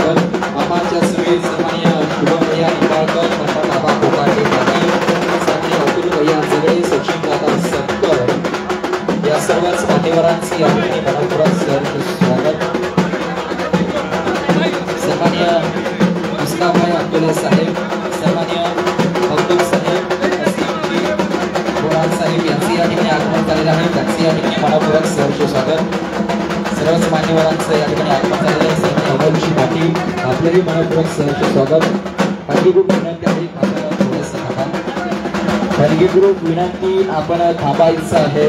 स्वागत। आम्हाच्या समेत सन्माननीय शुभम भैया निंबाळकर, गणपत बाबा कोकाटे पाटील, सन्माननीय अतुल भैया जगळे, सचिन दादा सत्तर या सर्वच मान्यवरांचे या ठिकाणी मनपूर्वक स्वागत। सन्माननीय मुस्काभाई अब्दुल्ला साहेब, सन्माननीय अब्दुल साहेब साहेब यांचे या ठिकाणी आगमन झालेले आहे, त्यांचे या ठिकाणी मनपूर्वक सहर्ष स्वागत। सर्वच मान्यवरांचं या ठिकाणी आगमन झालेले आहे। सन्माननीय अमोलजी पाटील आपलेही मनपूर्वक सहर्ष स्वागत। खाजगी ग्रुप विनंती आहे आपण थोडंसं थांबा। खाजगी ग्रुप विनंती आपण थांबायचं आहे।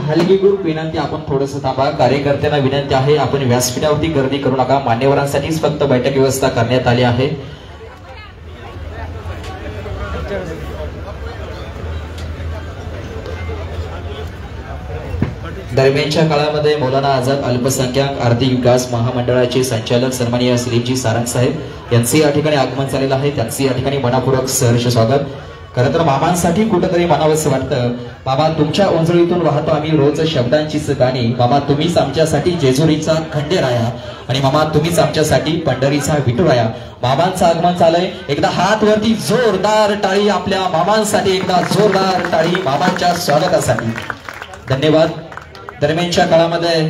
खाजगी ग्रुप विनंती आपण थोडंसं थांबा। कार्यकर्त्यांना विनंती आहे आपण व्यासपीठावरती गर्दी करू नका, मान्यवरांसाठीच फक्त बैठक व्यवस्था करण्यात आली आहे। दरम्यानच्या काळामध्ये मौलाना आझाद अल्पसंख्याक आर्थिक विकास महामंडळाचे संचालक सन्माननीय सलीमजी सारंग साहेब यांचे या ठिकाणी आगमन झालेलं आहे, त्यांचे या ठिकाणी मनापूर्वक सहर्ष स्वागत। खरं तर मामांसाठी कुठेतरी म्हणावंसं वाटतं, मामा तुमच्या ओंजळीतून वाहतो आम्ही रोज शब्दांचीच गाणी, मामा तुम्हीच आमच्यासाठी जेजुरीचा खंडेराया आणि मामा तुम्हीच आमच्यासाठी पंढरीचा विठुराया। मामांचं आगमन झालंय, एकदा हात वरती जोरदार टाळी आपल्या मामांसाठी, एकदा जोरदार टाळी मामांच्या स्वागतासाठी। धन्यवाद। दरम्यानच्या काळामध्ये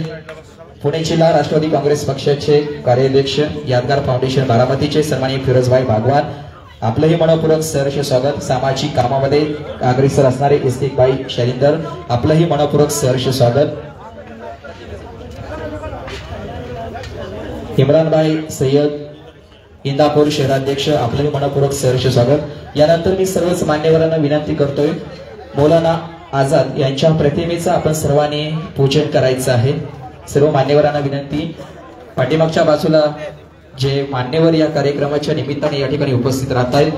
पुणे जिल्हा राष्ट्रवादी काँग्रेस पक्षाचे कार्याध्यक्ष यादगार फाउंडेशन बारामतीचे सन्माननीय फिरोजभाई भागवान आपलंही मनपूर्वक सहर्ष स्वागत। सामाजिक कामामध्ये अग्रेसर असणारे इस्तिकबाई शैलिंदर आपलंही मनपूर्वक सहर्ष स्वागत। इम्रानभाई सय्यद इंदापूर शहराध्यक्ष आपलंही मनपूर्वक सहर्ष स्वागत। यानंतर मी सर्वच मान्यवरांना विनंती करतोय, मौलाना आझाद यांच्या प्रतिमेचं आपण सर्वांनी पूजन करायचं आहे। सर्व मान्यवरांना विनंती, पाठीमागच्या बाजूला जे मान्यवर या कार्यक्रमाच्या निमित्ताने या ठिकाणी उपस्थित राहत आहेत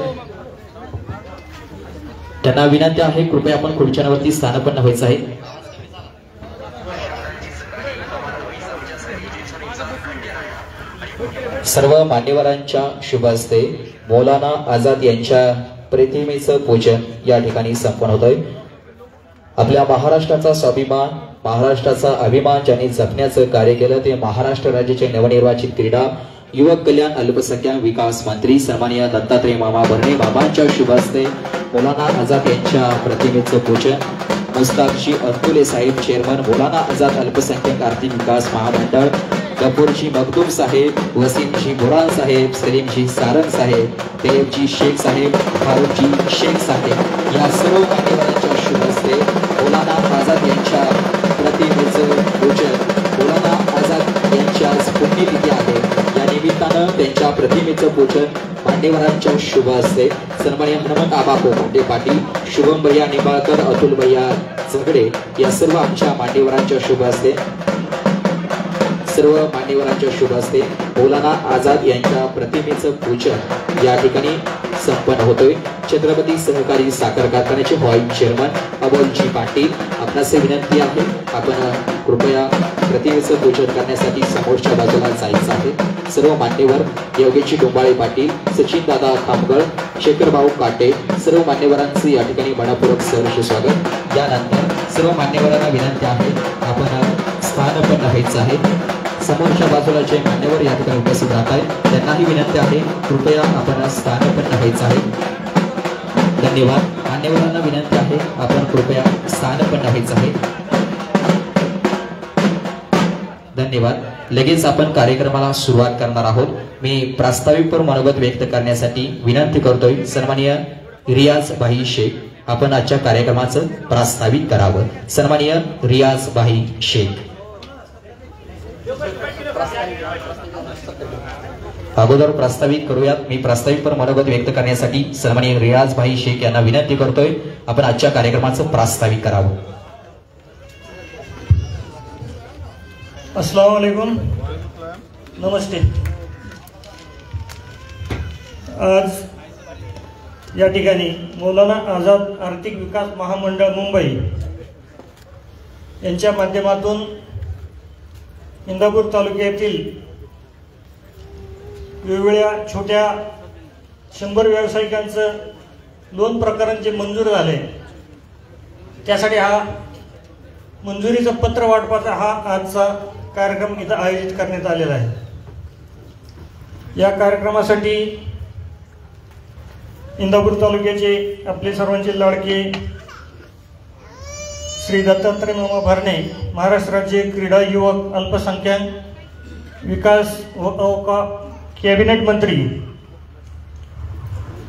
त्यांना विनंती आहे कृपया आपण खुर्च्यांवरती स्थानापन्न व्हायचं आहे। सर्व मान्यवरांच्या शुभ हस्ते मौलाना आझाद यांच्या प्रतिमेचं पूजन या ठिकाणी संपन्न होतंय। आपल्या महाराष्ट्राचा स्वाभिमान, महाराष्ट्राचा अभिमान ज्यांनी जपण्याचं कार्य केलं ते महाराष्ट्र राज्याचे नवनिर्वाचित क्रीडा युवक कल्याण अल्पसंख्याक विकास मंत्री सन्माननीय दत्तात्रय मामा भरणे बाबांच्या शुभ हस्ते मौलाना आझाद यांच्या प्रतिमेचं पूजन। मुस्ताकजी अब्दुल्ले साहेब चेअरमन मौलाना आझाद अल्पसंख्याक आर्थिक विकास महामंडळ, गफूरजी मखदूम साहेब, वसीमजी बुरान साहेब, सलीमजी सारंग साहेब, तेबजी शेख साहेब, फारूकजी शेख साहेब या सर्व मान्यवरांच्या शुभ हस्ते मौलाना आझाद यांच्या प्रतिमेचं पूजन। मौलाना आझाद यांची आज पुण्यतिथी आहे, या निमित्तानं त्यांच्या प्रतिमेचं पूजन मान्यवरांच्या शुभ हस्ते सन्माननीय हनुमंत आबा कोकाटे पाटील, शुभम भैया निंबाळकर, अतुल भैया जगळे या सर्व आमच्या मान्यवरांच्या शुभ हस्ते सर्व मान्यवरांच्या शुभ हस्ते मौलाना आझाद यांच्या प्रतिमेचं पूजन या ठिकाणी संपन्न होतोय। छत्रपती सहकारी साखर कारखान्याचे व्हाईस चेअरमन अमोलजी पाटील आपणास विनंती आहे आपण कृपया प्रतिमेचं पूजन करण्यासाठी समोरच्या बाजूला जायचं आहे। सर्व मान्यवर योगेशजी डोंबाळे पाटील, सचिन दादा खामगळ, शेखरभाऊ काटे सर्व मान्यवरांचे या ठिकाणी मनपूर्वक सहर्ष स्वागत। यानंतर सर्व मान्यवरांना विनंती आहे आपण स्थानापन्न व्हायचं आहे। समोरच्या बाजूला जे मान्यवर या ठिकाणी उपस्थित राहत आहेत त्यांनाही विनंती आहे कृपया आपण स्थानापन्न व्हायचं आहे। धन्यवाद। मान्यवरांना विनंती आहे आपण कृपया स्थानापन्न व्हायचं आहे। धन्यवाद। लगेच आपण कार्यक्रमाला सुरुवात करणार आहोत। मी प्रास्ताविकपर मनोगत व्यक्त करण्यासाठी विनंती करतोय सन्माननीय रियाज भाई शेख आपण आजच्या कार्यक्रमाचं प्रास्ताविक करावं। सन्माननीय रियाज भाई शेख। अगोदर प्रास्ताविक करूयात। मी प्रास्ताविकपर मनोगत व्यक्त करण्यासाठी सन्माननीय रियाज भाई शेख यांना विनंती करतोय आपण आजच्या कार्यक्रमाचं प्रास्ताविक करावं। अस्सलाम वालेकुम, नमस्ते। आज या ठिकाणी मौलाना आझाद आर्थिक विकास महामंडळ मुंबई यांच्या माध्यमातून इंदापूर तालुक्यातील वेगवेगळ्या छोट्या 100 व्यावसायिकांचं लोन प्रकरण जे मंजूर झाले त्यासाठी हा मंजुरीचं पत्र वाटपाचा हा आजचा कार्यक्रम इथं आयोजित करण्यात आलेला आहे। या कार्यक्रमासाठी इंदापूर तालुक्याचे आपले सर्वांचे लाडके श्री दत्तात्रय मामा भरणे, महाराष्ट्र राज्य क्रीडा युवक अल्पसंख्याक विकास व कॅबिनेट मंत्री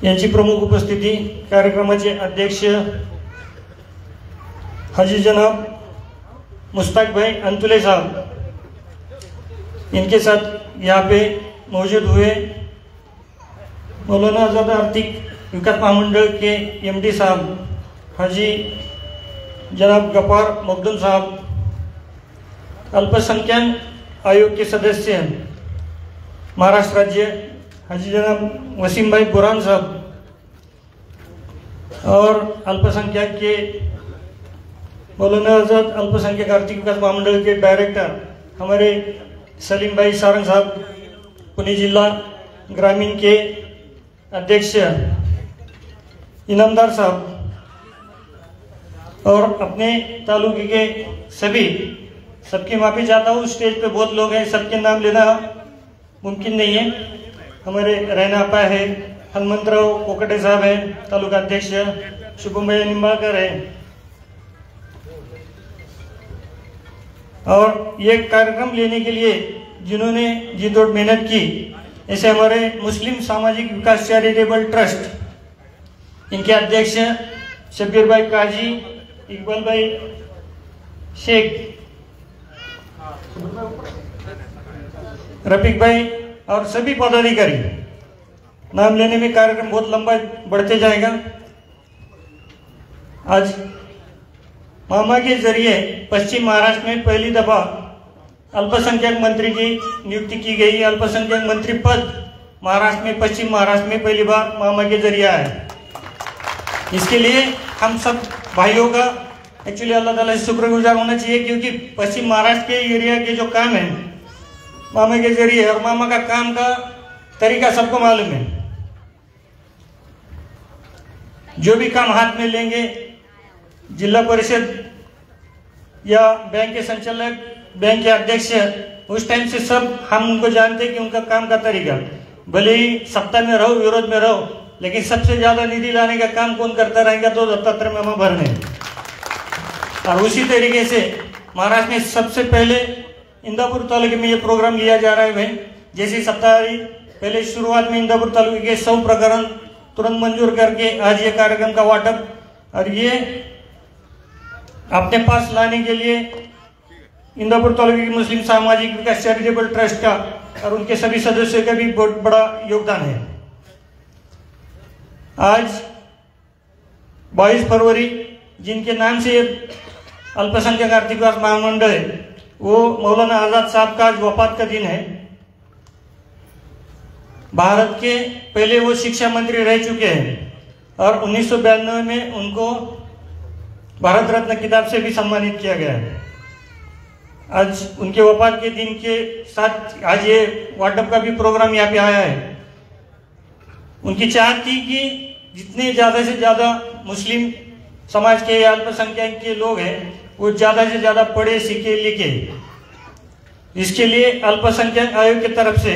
यांची प्रमुख उपस्थिति, कार्यक्रमाचे अध्यक्ष हाजी जनाब मुश्ताक भाई अंतुले साहब, इनके साथ यहाँ पे मौजूद हुए मौलाना आज़ाद आर्थिक विकास महामंडल के एमडी साहब हाजी जनाब गफ्फार मखदूम साहब, अल्पसंख्यक आयोग के सदस्य महाराष्ट्र राज्य हाजी जनाब वसीम भाई बुरहान साहब, और अल्पसंख्यक के मौलाना आज़ाद अल्पसंख्यक आर्थिक विकास महामंडल के डायरेक्टर हमारे सलीम भाई सारंग साहब, पुणे जिला ग्रामीण के अध्यक्ष इनामदार साहब, और अपने तालुके के सबकी माफी चाहता हूँ। स्टेज पे बहुत लोग हैं, सबके नाम लेना मुमकिन नहीं है। हमारे रैना आपा है, हनुमंतराव कोकटे साहब हैं, तालुका अध्यक्ष शुभम भाई निम्बाकर है। और ये कार्यक्रम लेने के लिए जिन्होंने जी तोड़ मेहनत की, ऐसे हमारे मुस्लिम सामाजिक विकास चैरिटेबल ट्रस्ट, इनके अध्यक्ष शब्बीर भाई काजी, इकबाल भाई शेख, रफीक भाई और सभी पदाधिकारी। नाम लेने में कार्यक्रम बहुत लंबा बढ़ते जाएगा। आज मामा के जरिए पश्चिम महाराष्ट्र में पहली दफा अल्पसंख्यक मंत्री की नियुक्ति की गई। अल्पसंख्यक मंत्री पद महाराष्ट्र में, पश्चिम महाराष्ट्र में पहली बार मामा के जरिए आया। इसके लिए हम सब भाइयों का एक्चुअली अल्लाह ताला से शुक्रगुजार होना चाहिए, क्योंकि पश्चिम महाराष्ट्र के एरिया के जो काम है मामा के जरिए, और मामा का काम का तरीका सबको मालूम है। जो भी काम हाथ में लेंगे, जिला परिषद या बैंक के संचालक, बैंक के अध्यक्ष, उस टाइम से सब हम उनको जानते हैं कि उनका काम का तरीका, भले ही सत्ता में रहो विरोध में रहो, लेकिन सबसे ज्यादा निधि लाने का काम कौन करता रहेगा तो दत्तात्रय मामा भरणे। और उसी तरीके से महाराष्ट्र में सबसे पहले इंदापुर तालुके में ये प्रोग्राम लिया जा रहा है। जैसी सत्ता आई, पहले शुरुआत में इंदापुर तालुके के 100 प्रकरण तुरंत मंजूर करके आज ये कार्यक्रम का वाटप, और ये अपने पास लाने के लिए इंदापुर तालुके की मुस्लिम सामाजिक विकास चैरिटेबल ट्रस्ट का और उनके सभी सदस्यों का भी बहुत बड़ा योगदान है। आज 22 फरवरी जिनके नाम से अल्पसंख्यक आर्थिक विकास महामंडल है, वो मौलाना आज़ाद साहब का आज वफात का दिन है। भारत के पहले वो शिक्षा मंत्री रह चुके हैं, और 1992 में उनको भारत रत्न किताब से भी सम्मानित किया गया है। आज उनके वफात के दिन के साथ आज ये वाटअप का भी प्रोग्राम यहाँ पे आया है। उनकी चाहत थी कि जितने ज्यादा से ज्यादा मुस्लिम समाज के अल्पसंख्यक के लोग हैं वो ज्यादा से ज्यादा पढ़े सीखे लिखे। इसके लिए अल्पसंख्यक आयोग की तरफ से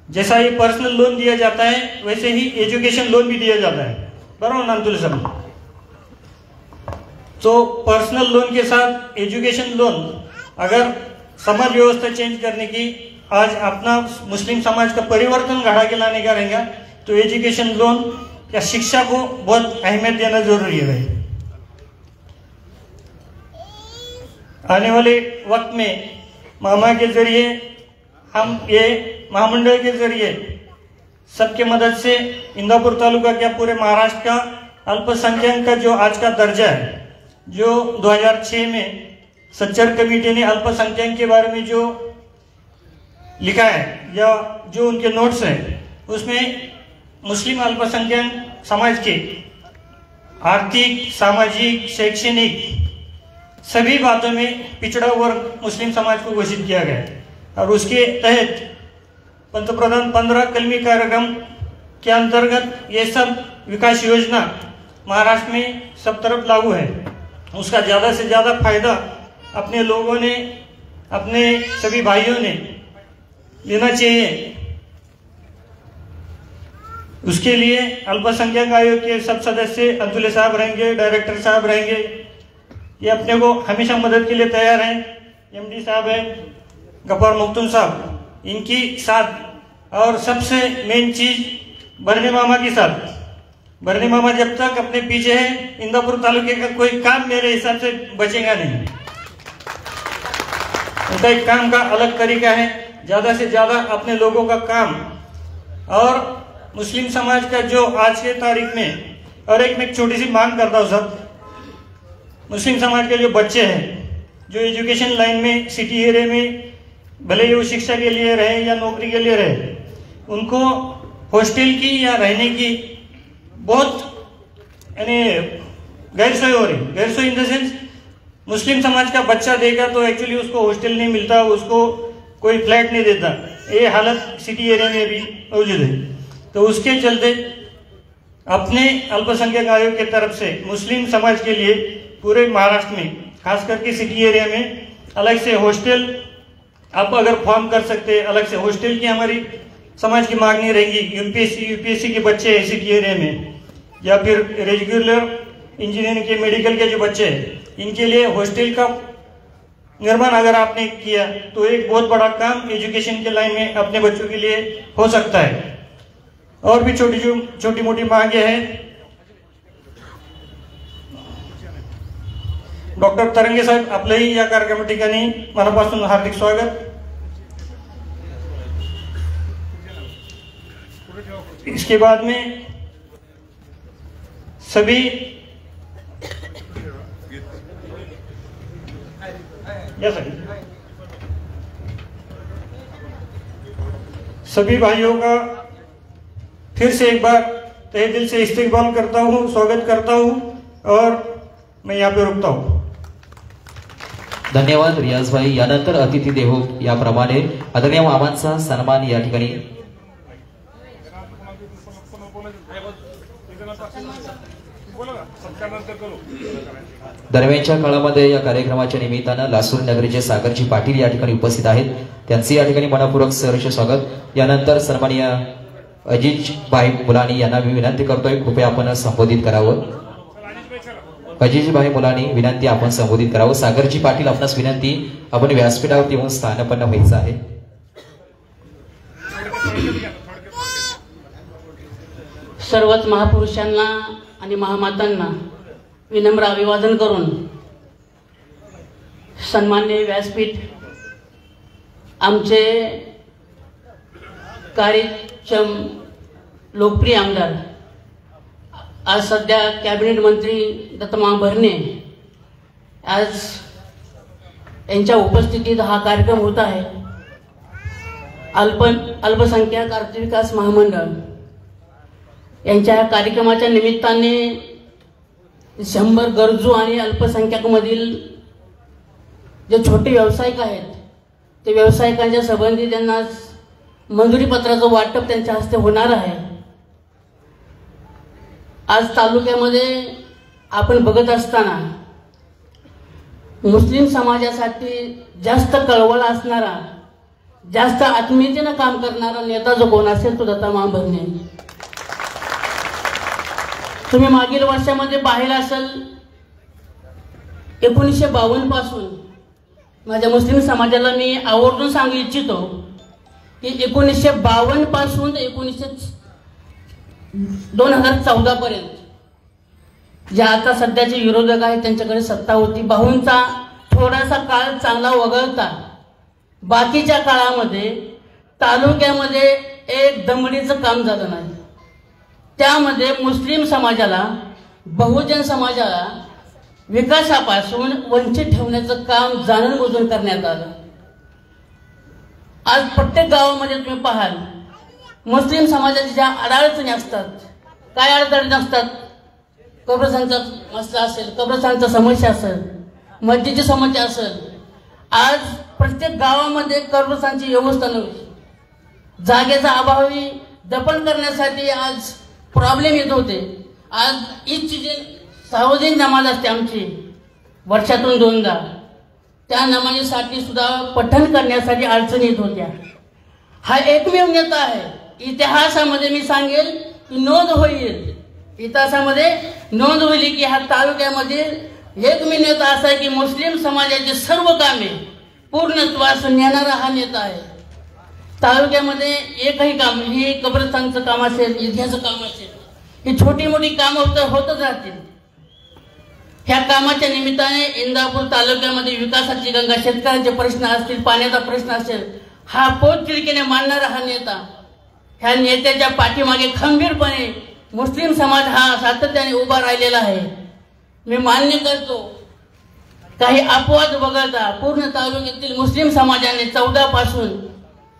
जैसा ये पर्सनल लोन दिया जाता है, वैसे ही एजुकेशन लोन भी दिया जाता है, बराबर नांतुल सब। तो पर्सनल लोन के साथ एजुकेशन लोन, अगर समाज व्यवस्था चेंज करने की, आज अपना मुस्लिम समाज का परिवर्तन घड़ा के लाने का रहेगा, तो एजुकेशन लोन या शिक्षा को बहुत अहमियत देना जरूरी है भाई। आने वाले वक्त में मामा के जरिए, हम ये महामंडल के जरिए सबके मदद से इंदापुर तालुका क्या पूरे महाराष्ट्र का अल्पसंख्यक का जो आज का दर्जा है, जो 2006 में सच्चर कमेटी ने अल्पसंख्यक के बारे में जो लिखा है या जो उनके नोट्स हैं, उसमें मुस्लिम अल्पसंख्यक समाज के आर्थिक, सामाजिक, शैक्षणिक सभी बातों में पिछड़ा वर्ग मुस्लिम समाज को घोषित किया गया है। और उसके तहत पंतप्रधान 15 कलमी कार्यक्रम के अंतर्गत ये सब विकास योजना महाराष्ट्र में सब तरफ लागू है। उसका ज़्यादा से ज़्यादा फायदा अपने लोगों ने, अपने सभी भाइयों ने लेना चाहिए। उसके लिए अल्पसंख्यक आयोग के सब सदस्य अब्दुल्ला साहब रहेंगे, डायरेक्टर साहब रहेंगे, ये अपने को हमेशा मदद के लिए तैयार हैं। एमडी साहब हैं, गफार मुख्तुम साहब, इनकी साथ। और सबसे मेन चीज बरने मामा की साथ। बरने मामा जब तक अपने पीछे है, इंदापुर तालुके का कोई काम मेरे हिसाब से बचेगा नहीं। उनका एक काम का अलग तरीका है, ज्यादा से ज्यादा अपने लोगों का काम। और मुस्लिम समाज का जो आज के तारीख में, और एक मैं छोटी सी मांग करता हूँ सब, मुस्लिम समाज के जो बच्चे हैं जो एजुकेशन लाइन में सिटी एरिया में भले ही वो शिक्षा के लिए रहे या नौकरी के लिए रहे, उनको हॉस्टल की या रहने की बहुत यानी गैरसोई हो रही। गैरसोई इन द सेंस, मुस्लिम समाज का बच्चा देगा तो एक्चुअली उसको हॉस्टल नहीं मिलता, उसको कोई फ्लैट नहीं देता। ये हालत सिटी एरिया में भी मौजूद है। तो उसके चलते अपने अल्पसंख्यक आयोग की तरफ से मुस्लिम समाज के लिए पूरे महाराष्ट्र में, खास करके सिटी एरिया में अलग से हॉस्टल आप अगर फॉर्म कर सकते, अलग से हॉस्टल की हमारी समाज की मांग नहीं रहेगी। यूपीएससी के बच्चे हैं सिटी एरिया में, या फिर रेगुलर इंजीनियरिंग के, मेडिकल के जो बच्चे हैं, इनके लिए हॉस्टल का निर्माण अगर आपने किया तो एक बहुत बड़ा काम एजुकेशन के लाइन में अपने बच्चों के लिए हो सकता है। और भी छोटी मोटी मांगे हैं। डॉक्टर तरंगे साहेब, आपलंही या कार्यक्रम ठिकाणी मनापासून हार्दिक स्वागत। इसके बाद में सभी सभी भाइयों का फिर से एक बार तहे दिल से इस्तकबाल करता हूं, स्वागत करता हूं, और मैं यहाँ पे रुकता हूं। धन्यवाद रियाज भाई। यानंतर अतिथी देवो याप्रमाणे आदरणीय मामांचा सन्मान या ठिकाणी दरम्यानच्या काळामध्ये या कार्यक्रमाच्या निमित्तानं लासूर नगरीचे सागरजी पाटील या ठिकाणी उपस्थित आहेत, त्यांचे या ठिकाणी मनपूर्वक सहर्ष स्वागत। यानंतर सन्माननीय अजिज भाई मुलानी यांना मी विनंती करतोय, कृपया आपण संबोधित करावं। अजिज भाई मुलानी विनंती, आपण संबोधित करावं। सागरजी पाटील, आपणास विनंती, आपण व्यासपीठावर येऊन स्थानपन्न व्हायचं आहे। सर्वच महापुरुषांना आणि महामातांना विनम्र अभिवादन करून सन्माननीय व्यासपीठ आमचे कार्यक्षम लोकप्रिय आमदार, आज सध्या कॅबिनेट मंत्री दत्तमामा भरणे, आज यांच्या उपस्थितीत हा कार्यक्रम होत आहे। अल्पसंख्याक आर्थिक विकास महामंडळ यांच्या कार्यक्रमाच्या निमित्ताने 100 गरजू आणि अल्पसंख्याक मधील जे छोटे व्यावसायिक आहेत ते व्यावसायिकांच्या संबंधी त्यांना मंजुरी पत्राचं वाटप त्यांच्या हस्ते होणार आहे। आज तालुक्यामध्ये आपण बघत असताना मुस्लिम समाजासाठी जास्त कळवळ असणारा, जास्त आत्मीयतेने काम करणारा नेता जो कोण असेल तो दत्तमामा भरणे। तुम्ही मागील वर्षामध्ये पाहिलं असेल, 1952 पासून माझ्या मुस्लिम समाजाला मी आवर्जून सांगू इच्छितो की 1952 पासून 2014 पर्यंत जे आता सध्याचे विरोधक आहेत त्यांच्याकडे सत्ता होती। भाऊंचा थोडासा काळ चांगला वगळता बाकीच्या काळामध्ये तालुक्यामध्ये एक दमडीचं काम झालं नाही। त्यामध्ये मुस्लिम समाजाला, बहुजन समाजाला विकासापासून वंचित ठेवण्याचं काम जाणून बुजून करण्यात आलं। आज प्रत्येक गावामध्ये तुम्ही पाहाल मुस्लिम समाजाच्या ज्या अडचणी असतात, काय अडचणी असतात, कब्रस्तानचा मसला असेल, कब्रस्तानचा समस्या असेल, मस्जिदची समस्या असेल, आज प्रत्येक गावामध्ये कब्रस्तानची व्यवस्था नव्हती, जागेचा अभावी दफन करण्यासाठी आज प्रॉब्लेम येत होते। आज ईदची जी सार्वजनिक नमाज असते आमची, वर्षातून 2दा. त्या नमानीसाठी सुद्धा पठण करण्यासाठी अडचणी येत होत्या. हा एकमेव नेता आहे. इतिहासामध्ये मी सांगेल की नोंद होईल, इतिहासामध्ये नोंद होईल की हा तालुक्यामध्ये एकमेव नेता असा आहे की मुस्लिम समाजाचे सर्व कामे पूर्णत्वास नेणारा हा नेता आहे. तालुक्यामध्ये एकही काम, हे कब्रस्तानचं काम असेल, ईदगाहचं काम असेल, ही छोटी मोठी कामं होतच राहतील. ह्या कामाच्या निमित्ताने इंदापूर तालुक्यामध्ये विकासाची गंगा, शेतकऱ्यांचे प्रश्न असतील, पाण्याचा प्रश्न असेल, हा पोटतिडकीने मांडणारा हा नेता. ह्या नेत्याच्या पाठीमागे खंबीरपणे मुस्लिम समाज हा सातत्याने उभा राहिलेला आहे. मी मान्य करतो, काही अपवाद वगळता पूर्ण तालुक्यातील मुस्लिम समाजाने 14 पासून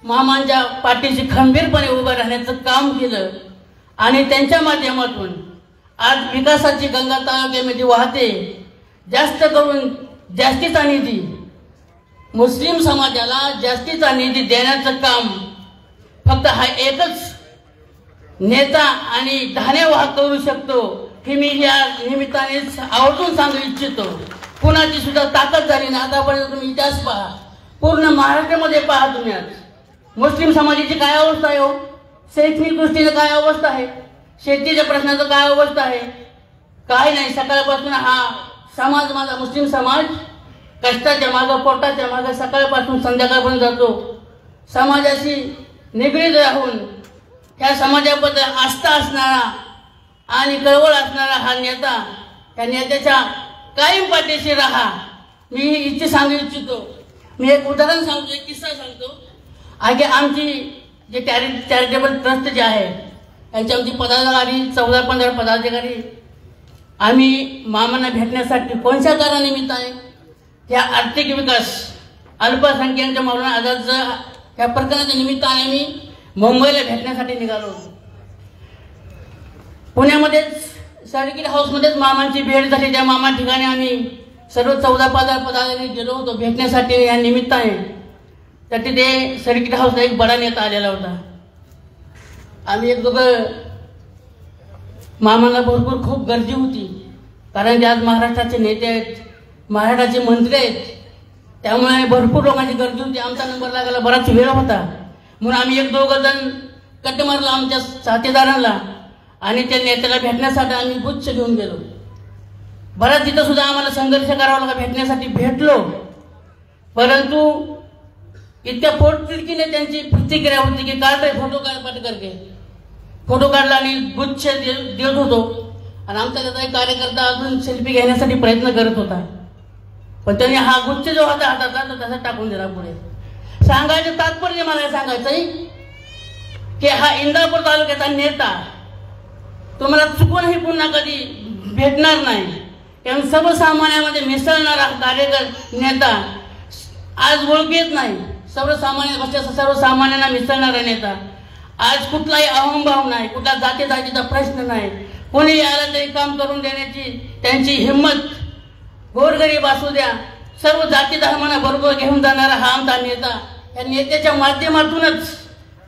मामांच्या पाठीशी खंबीरपणे उभं राहण्याचं काम केलं आणि त्यांच्या माध्यमातून आज विकासाची गंगा तालुक्यामध्ये वाहते. जास्त करून जास्तीचा निधी मुस्लिम समाजाला जास्तीचा निधी देण्याचं काम फक्त हा एकच नेता आणि धान्यवाहक करू शकतो, हे मी या निमित्ताने आवर्जून सांगू इच्छितो. कुणाची सुद्धा ताकद झाली ना आतापर्यंत. तुम्ही इतिहास पहा, पूर्ण महाराष्ट्रामध्ये पहा तुम्ही. आज मुस्लिम समाजाची काय अवस्था आहे हो, शैक्षणिक दृष्टीने काय अवस्था आहे, शेतीच्या प्रश्नाचं काय अवस्था आहे, काय नाही. सकाळपासून हा समाज, माझा मुस्लिम समाज कष्टाच्या मागं, पोटाच्या मागं सकाळपासून संध्याकाळपर्यंत जातो. समाजाशी निगडीत राहून ह्या समाजाबद्दल आस्था असणारा आणि कळवळ असणारा हा नेता, त्या नेत्याच्या कायम पाठीशी राहा. मी ही इच्छा सांगू इच्छितो. मी एक उदाहरण सांगतो, एक किस्सा सांगतो. आगे आमची जे चॅरिटेबल ट्रस्ट जे आहे यांची आमची पदाधिकारी 14-15 पदाधिकारी आम्ही मामांना भेटण्यासाठी कोणत्या कारणानिमित्ताने त्या आर्थिक विकास अल्पसंख्याकांच्या मौलाना आझादचं या प्रकरणाच्या निमित्ताने आम्ही मुंबईला भेटण्यासाठी निघालो. पुण्यामध्येच सर्किट हाऊसमध्येच मामांची भेट झाली. त्या मामा ठिकाणी आम्ही सर्व 14-15 पदाधिकारी गेलो होतो भेटण्यासाठी या निमित्ताने. तर तिथे सर्किट हाऊसला एक बडा नेता आलेला होता. आम्ही एक दोघं, मामांना भरपूर खूप गर्दी होती, कारण ते आज महाराष्ट्राचे नेते आहेत, महाराष्ट्राचे मंत्री आहेत, त्यामुळे भरपूर लोकांची गर्दी होती. आमचा नंबर लागायला बराच वेळ होता, म्हणून आम्ही एक दोघं जण कट मारला आमच्या साथीदारांना आणि त्या नेत्याला भेटण्यासाठी आम्ही गुच्छ घेऊन गेलो. बराच तिथं सुद्धा आम्हाला संघर्ष करावा लागला, भेटण्यासाठी भेटलो. परंतु इतक्या पोटतिडकीने त्यांची प्रतिक्रिया होती की काढतोय फोटो काढ करके फोटो काढला आणि गुच्छ देत होतो. आणि आमचा त्याचा एक कार्यकर्ता अजून सेल्फी घेण्यासाठी प्रयत्न करत होता, पण त्यांनी हा गुच्छ जो होता हाताचा तो तसा टाकून दिला पुढे. सांगायचं तात्पर्य मला सांगायचंय की हा इंदापूर तालुक्याचा नेता तुम्हाला चुकूनही पुन्हा कधी भेटणार नाही. कारण सर्वसामान्यामध्ये मिसळणारा कार्यकर्ता नेता आज ओळख येत नाही. सर्वसामान्यांना मिसळणारा नेता, आज कुठलाही अहंभाव नाही, कुठला जातीचा प्रश्न नाही, कोणी आलं तरी काम करून देण्याची त्यांची हिंमत, गोरगरीब असू द्या सर्व जाती धर्मांना बरोबर घेऊन जाणारा हा आमचा नेता. या नेत्याच्या माध्यमातूनच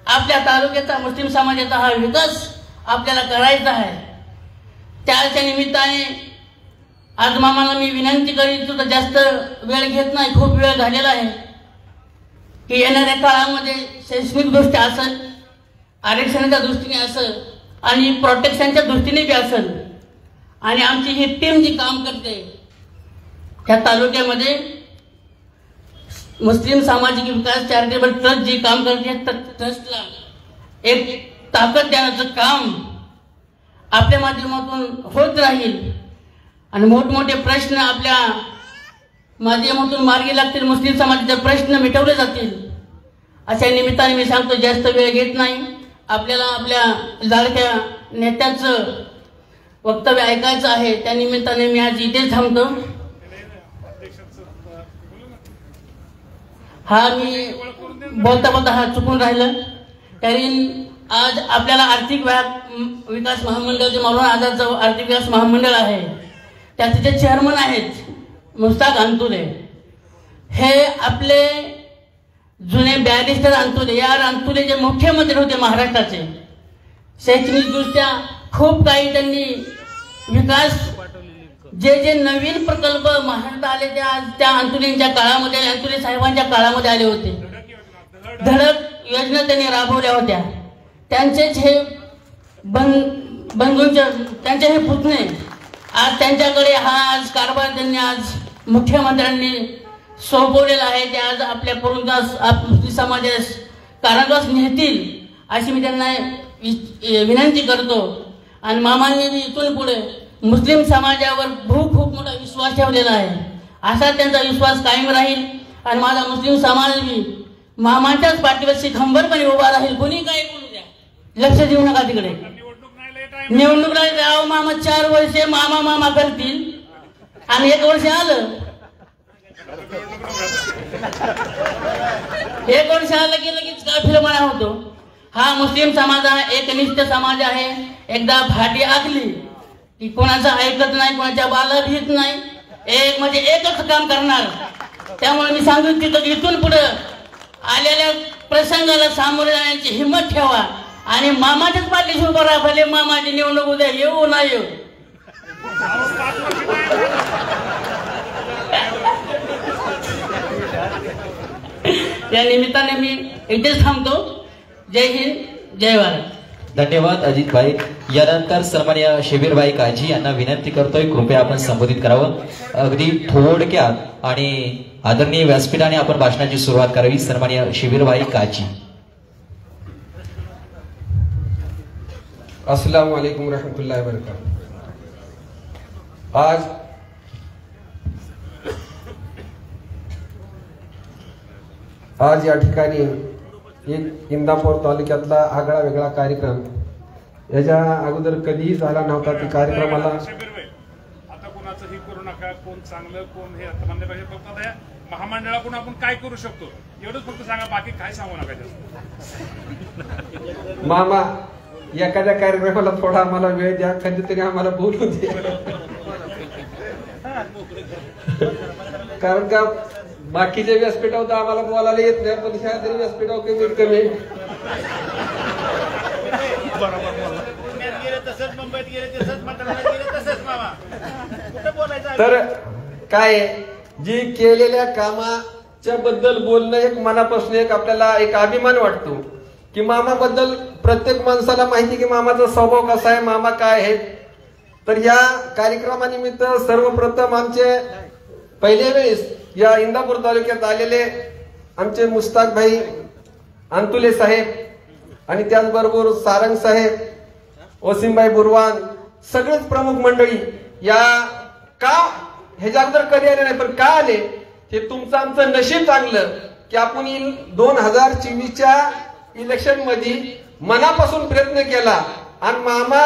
आपल्या तालुक्याचा, मुस्लिम समाजाचा हा विकास आपल्याला करायचा आहे. त्याच्या निमित्ताने आज मामाला मी विनंती करीत तर जास्त वेळ घेत नाही, खूप वेळ झालेला आहे, की येणाऱ्या काळामध्ये शैक्षणिकदृष्ट्या असेल, आरक्षणाच्या दृष्टीने असेल आणि प्रोटेक्शनच्या दृष्टीने बी असेल, आणि आमची ही टीम जी काम करते त्या तालुक्यामध्ये मुस्लिम सामाजिक विकास चॅरिटेबल ट्रस्ट जी काम करते, ट्रस्टला एक ताकद देण्याचं काम आपल्या माध्यमातून होत राहील आणि मोठमोठे प्रश्न आपल्या माध्यमातून मार्गी लागतील, मुस्लिम समाजाचे प्रश्न मिटवले जातील. अशा निमित्ताने मी सांगतो, जास्त वेळ घेत नाही. आपल्याला आपल्या लाडक्या नेत्याचं वक्तव्य ऐकायचं आहे, त्या निमित्ताने मी आज इथेच थांबतो. हा मी बोलता बोलता हा चुकून राहिलं, कारण आज आपल्याला आर्थिक विकास महामंडळ जे मौलाना आझादचं आर्थिक विकास महामंडळ आहे, त्याचे जे चेअरमन आहेत मुस्ताक अंतुले, हे आपले जुने बॅरिस्टर अंतुले, या अंतुले जे मुख्यमंत्री होते महाराष्ट्राचे, शैक्षणिक दृष्ट्या खूप काही त्यांनी विकास जे जे नवीन प्रकल्प महाराष्ट्रात आले ते आज त्या अंतुलेंच्या काळामध्ये, अंतुले साहेबांच्या काळामध्ये आले होते. धडक योजना त्यांनी राबवल्या होत्या. त्यांचेच हे बंधूंचे त्यांचे हे पुतणे आज त्यांच्याकडे हा आज कारभार त्यांनी आज मुख्यमंत्र्यांनी सोपवलेला आहे. ते आज आपल्या मुस्लिम समाजास कारागृहात नेतील अशी मी त्यांना विनंती करतो. आणि मामांनी मी इथून पुढे मुस्लिम समाजावर खूप मोठा विश्वास ठेवलेला आहे. असा त्यांचा विश्वास कायम राहील आणि माझा मुस्लिम समाज बी मामाच्याच पाठीवरची खंबरपणे उभा राहील. कोणी काय बोलू द्या, लक्ष देऊ नका तिकडे. निवडणूक राहील मामा 4 वर्षे मामा करतील आणि 1 वर्ष आलं, 1 वर्ष आलं की लगेच काफिरपणा होतो. हा मुस्लिम समाज हा एकनिष्ठ समाज आहे. एकदा फाटी आखली की कोणाचं ऐकत नाही, कोणाच्या बाला भीत नाही, एक म्हणजे एकच काम करणार. त्यामुळे मी सांगू इच्छितो की इथून पुढे आलेल्या प्रसंगाला सामोरे जाण्याची हिंमत ठेवा आणि मामाच्याच पाठीशी उभं राहा. भले मामाची निवडणूक उद्या येऊ ना येऊ. या निमित्ताने मी इथेच थांबतो. जय हिंद, जय भारत. धन्यवाद अजित भाई. यानंतर सन्माननीय शिबीरभाई काजी यांना विनंती करतोय कृपया आपण संबोधित करावं. अगदी थोडक्यात आणि आदरणीय व्यासपीठाने आपण भाषणाची सुरुवात करावी. सन्माननीय शिबीरभाई काजी. अस्सलाम वालेकुम रहमतुल्लाहि व बरकातहू. आज या ठिकाणी एक इंदापूर तालुक्यातला आगळा वेगळा कार्यक्रम याच्या अगोदर कधीही झाला नव्हता. त्या कार्यक्रमाला आता कोणाचंही करू नका, कोण चांगलं कोण हे आता म्हणले पाहिजे. फक्त आता महामंडळाकडून आपण काय करू शकतो एवढंच फक्त सांगा, बाकी काय सांगू नका जास्त. मामा एखाद्या कार्यक्रमाला थोडा आम्हाला वेळ द्या, कधीतरी आम्हाला बोलू दे. कारण का बाकीच्या व्यासपीठावर तर आम्हाला बोलायला येत नाही, पण ह्या तरी व्यासपीठावर कमीत कमी तर काय जी केलेल्या कामाच्या बद्दल बोलणं एक मनापासून एक आपल्याला एक अभिमान वाटतो की मामाबद्दल प्रत्येक माणसाला माहिती की मामाचा स्वभाव कसा आहे, मामा काय आहेत. तर या कार्यक्रमानिमित्त सर्वप्रथम आमचे पहिल्या वेळेस या इंदापूर तालुक्यात आलेले आमचे मुस्ताक भाई अंतुले साहेब आणि त्याचबरोबर सारंग साहेब, वसीमभाई बुरवान, सगळेच प्रमुख मंडळी या का ह्याच्या अगोदर कधी आले नाही, पण का आले हे तुमचं आमचं नशीब चांगलं की आपण 2024च्या इलेक्शन मध्ये मनापासून प्रयत्न केला आणि मामा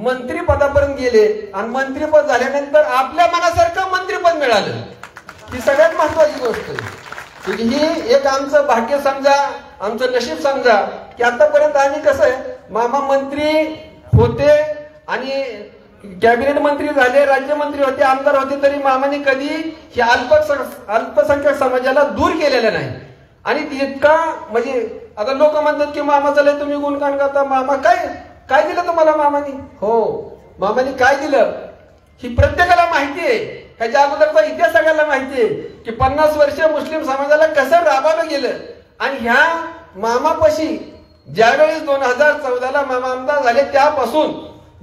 मंत्रिपदापर्यंत गेले आणि मंत्रिपद झाल्यानंतर आपल्या मनासारखं मंत्रिपद मिळालं. ही सगळ्यात महत्वाची गोष्ट आहे. ही एक आमचं भाग्य समजा, आमचं नशीब समजा की आतापर्यंत आम्ही कसं आहे मामा मंत्री होते आणि कॅबिनेट मंत्री झाले, राज्यमंत्री होते, आमदार होते, तरी मामाने कधी ही अल्पसंख्याक समाजाला दूर केलेलं नाही. आणि इतका म्हणजे आता लोक म्हणतात की मामाचं लय तुम्ही गुणगान करता, मामा काय दिलं तुम्हाला मामानी. हो, मामानी काय दिलं ही प्रत्येकाला माहिती आहे. ह्याच्या अगोदरचा इतिहास सगळ्याला माहिती आहे की 50 वर्ष मुस्लिम समाजाला कसं राबवलं गेलं. आणि ह्या मामापाशी ज्यावेळेस 2014ला मामा आमदार झाले त्यापासून